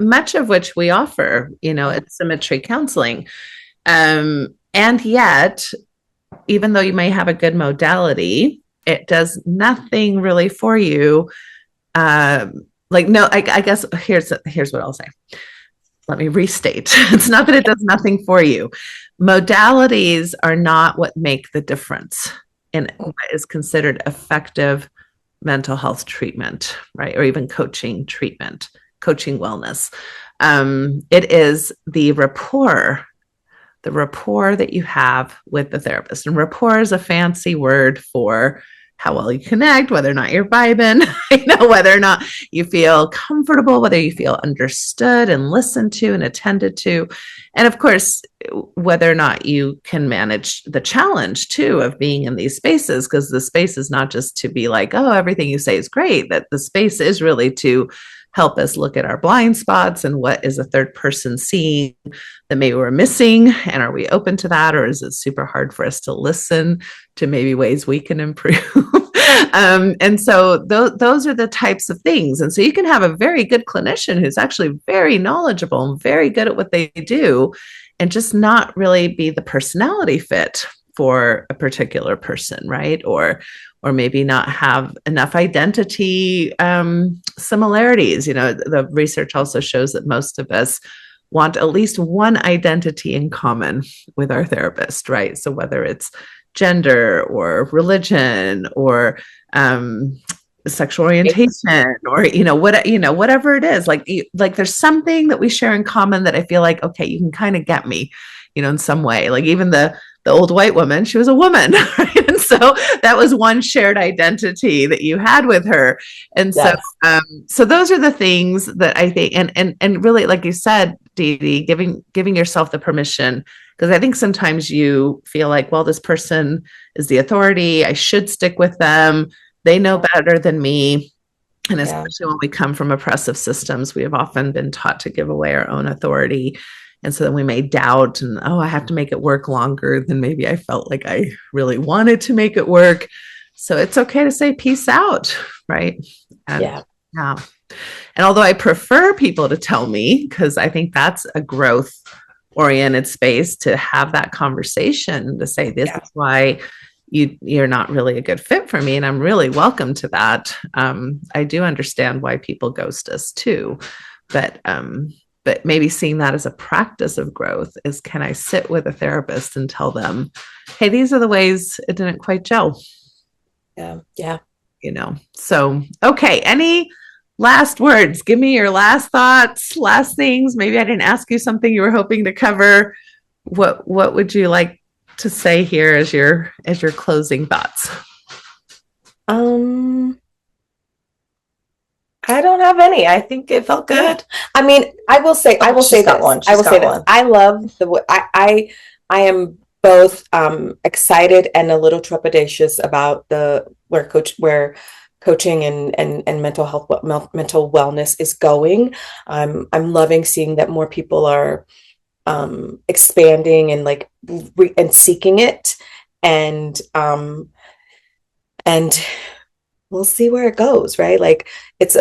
much of which we offer, at Symmetry Counseling. And yet, even though you may have a good modality, it does nothing really for you. I guess here's what I'll say. Let me restate. It's not that it does nothing for you. Modalities are not what make the difference in what is considered effective mental health treatment, right? Or even coaching treatment. coaching wellness. It is the rapport that you have with the therapist. And rapport is a fancy word for how well you connect, whether or not you're vibing, whether or not you feel comfortable, whether you feel understood and listened to and attended to. And of course, whether or not you can manage the challenge too of being in these spaces, because the space is not just to be like, oh, everything you say is great, that the space is really to help us look at our blind spots and what is a third person seeing that maybe we're missing. And are we open to that? Or is it super hard for us to listen to maybe ways we can improve? And so those are the types of things. And so you can have a very good clinician who's actually very knowledgeable and very good at what they do, and just not really be the personality fit for a particular person, right? Or maybe not have enough identity similarities. The research also shows that most of us want at least one identity in common with our therapist, right? So whether it's gender or religion or sexual orientation or whatever it is, like there's something that we share in common that I feel like, okay, you can kind of get me, in some way. Like even the old white woman, she was a woman, right? And so that was one shared identity that you had with her. And yes. So those are the things that I think, and really, like you said, Dee-Dee, giving yourself the permission, because I think sometimes you feel like, well, this person is the authority, I should stick with them, they know better than me. And especially when we come from oppressive systems, we have often been taught to give away our own authority. And so then we may doubt and, I have to make it work longer than maybe I felt like I really wanted to make it work. So it's okay to say peace out, right? Yeah. And although I prefer people to tell me, because I think that's a growth oriented space to have that conversation, to say, this is why you're not really a good fit for me. And I'm really welcome to that. I do understand why people ghost us too, but maybe seeing that as a practice of growth is, can I sit with a therapist and tell them, hey, these are the ways it didn't quite gel. Yeah. So, okay. Any last words? Give me your last thoughts, last things. Maybe I didn't ask you something you were hoping to cover. What would you like to say here as your closing thoughts? I don't have any. I think it felt good. I mean, I will say this. I love the way I am both excited and a little trepidatious about where coaching and mental health, mental wellness is going. I'm loving seeing that more people are expanding and and seeking it, and we'll see where it goes, right? Like it's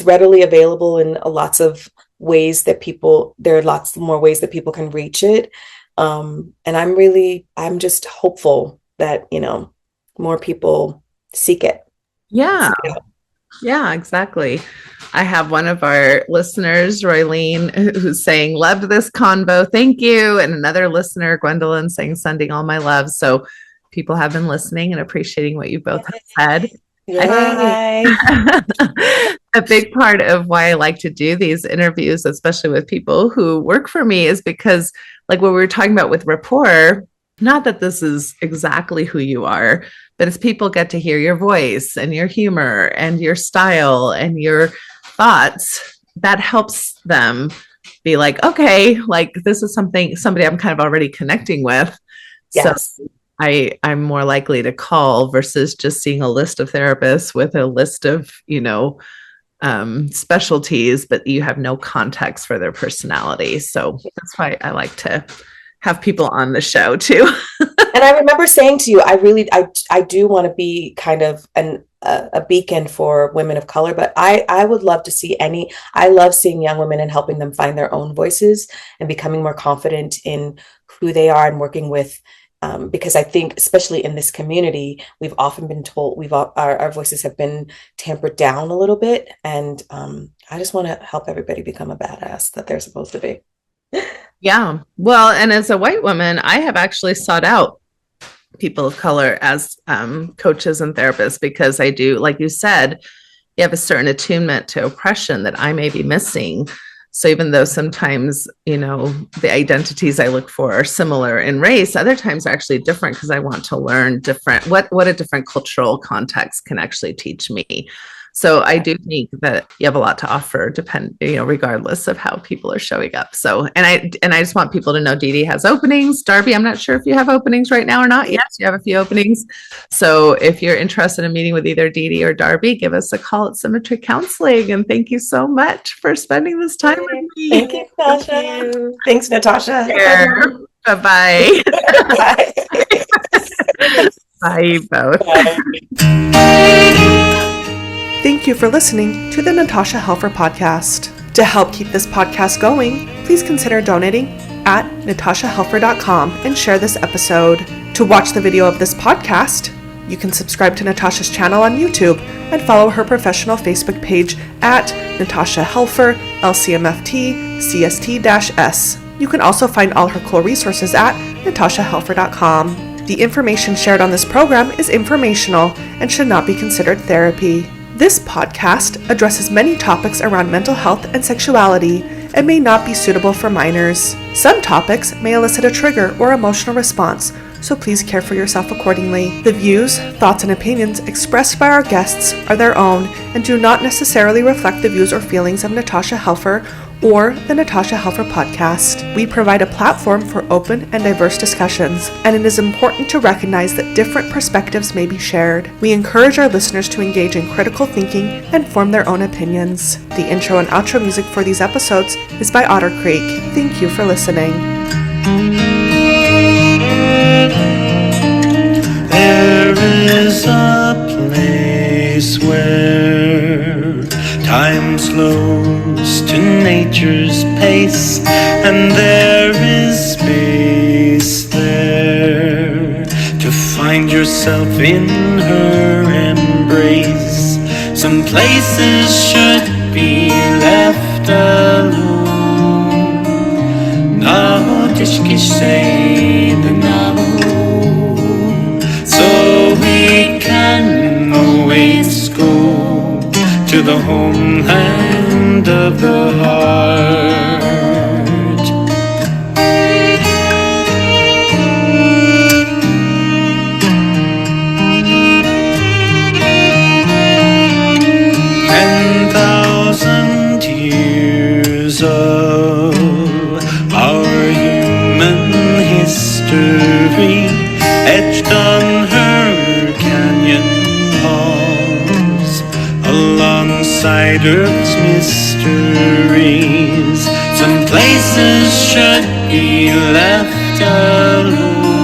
readily available in lots of ways there are lots more ways that people can reach it. And I'm just hopeful that, more people seek it. Yeah. Yeah, exactly. I have one of our listeners, Roylene, who's saying, loved this convo. Thank you. And another listener, Gwendolyn, saying, sending all my love. So people have been listening and appreciating what you both have said. A big part of why I like to do these interviews, especially with people who work for me, is because, like what we were talking about with rapport, not that this is exactly who you are, but as people get to hear your voice and your humor and your style and your thoughts, that helps them be like, okay, like this is somebody I'm kind of already connecting with. Yes. So I'm more likely to call versus just seeing a list of therapists with a list of, specialties, but you have no context for their personality. So that's why I like to have people on the show too. And I remember saying to you, I do want to be kind of a beacon for women of color, but I would love to see I love seeing young women and helping them find their own voices and becoming more confident in who they are and working with. Because I think, especially in this community, we've often been told our voices have been tampered down a little bit. And I just want to help everybody become a badass that they're supposed to be. Yeah. Well, and as a white woman, I have actually sought out people of color as coaches and therapists, because I do, like you said, you have a certain attunement to oppression that I may be missing. So even though sometimes, the identities I look for are similar in race, other times are actually different because I want to learn what a different cultural context can actually teach me. So I do think that you have a lot to offer, regardless of how people are showing up. So, and I just want people to know Dee-Dee has openings. Darby, I'm not sure if you have openings right now or not. Yes, you have a few openings. So if you're interested in meeting with either Dee-Dee or Darby, give us a call at Symmetry Counseling. And thank you so much for spending this time with me. Thank you, Natasha. Thanks, Natasha. Bye-bye. Bye. Bye, both. Bye. Thank you for listening to the Natasha Helfer Podcast. To help keep this podcast going, please consider donating at natashahelfer.com and share this episode. To watch the video of this podcast, you can subscribe to Natasha's channel on YouTube and follow her professional Facebook page at Natasha Helfer, LCMFT, CST-S. You can also find all her cool resources at natashahelfer.com. The information shared on this program is informational and should not be considered therapy. This podcast addresses many topics around mental health and sexuality and may not be suitable for minors. Some topics may elicit a trigger or emotional response, so please care for yourself accordingly. The views, thoughts, and opinions expressed by our guests are their own and do not necessarily reflect the views or feelings of Natasha Helfer or the Natasha Helfer Podcast. We provide a platform for open and diverse discussions, and it is important to recognize that different perspectives may be shared. We encourage our listeners to engage in critical thinking and form their own opinions. The intro and outro music for these episodes is by Otter Creek. Thank you for listening. There is a place where time slows to nature's pace, and there is space there to find yourself in her embrace. Some places should be left alone. No tishki say the so we can always go to the homeland of the heart. Years of our human history etched on her canyon walls, alongside Earth's mysteries. Some places should be left alone.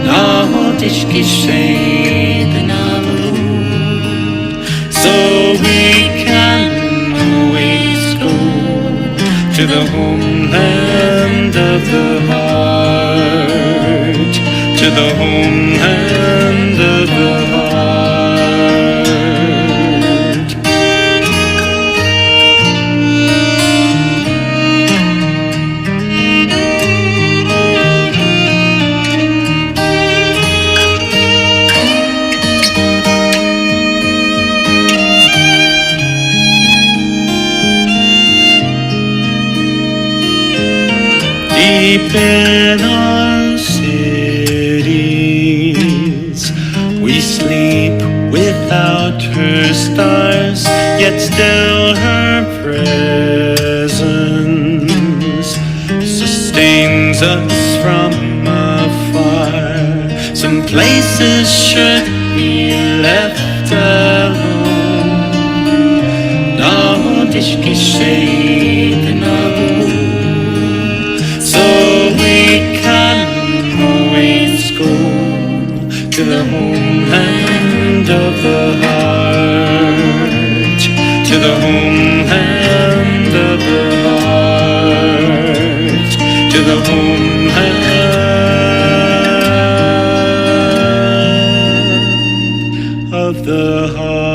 No tishki say the so we can always go to the homeland of the heart, to the homeland of the heart. Deep in our cities, we sleep without her stars, yet still her presence sustains us from afar. Some places should be left alone. No tishki say the we can always go to the homeland of the heart, to the homeland of the heart, to the homeland of the heart.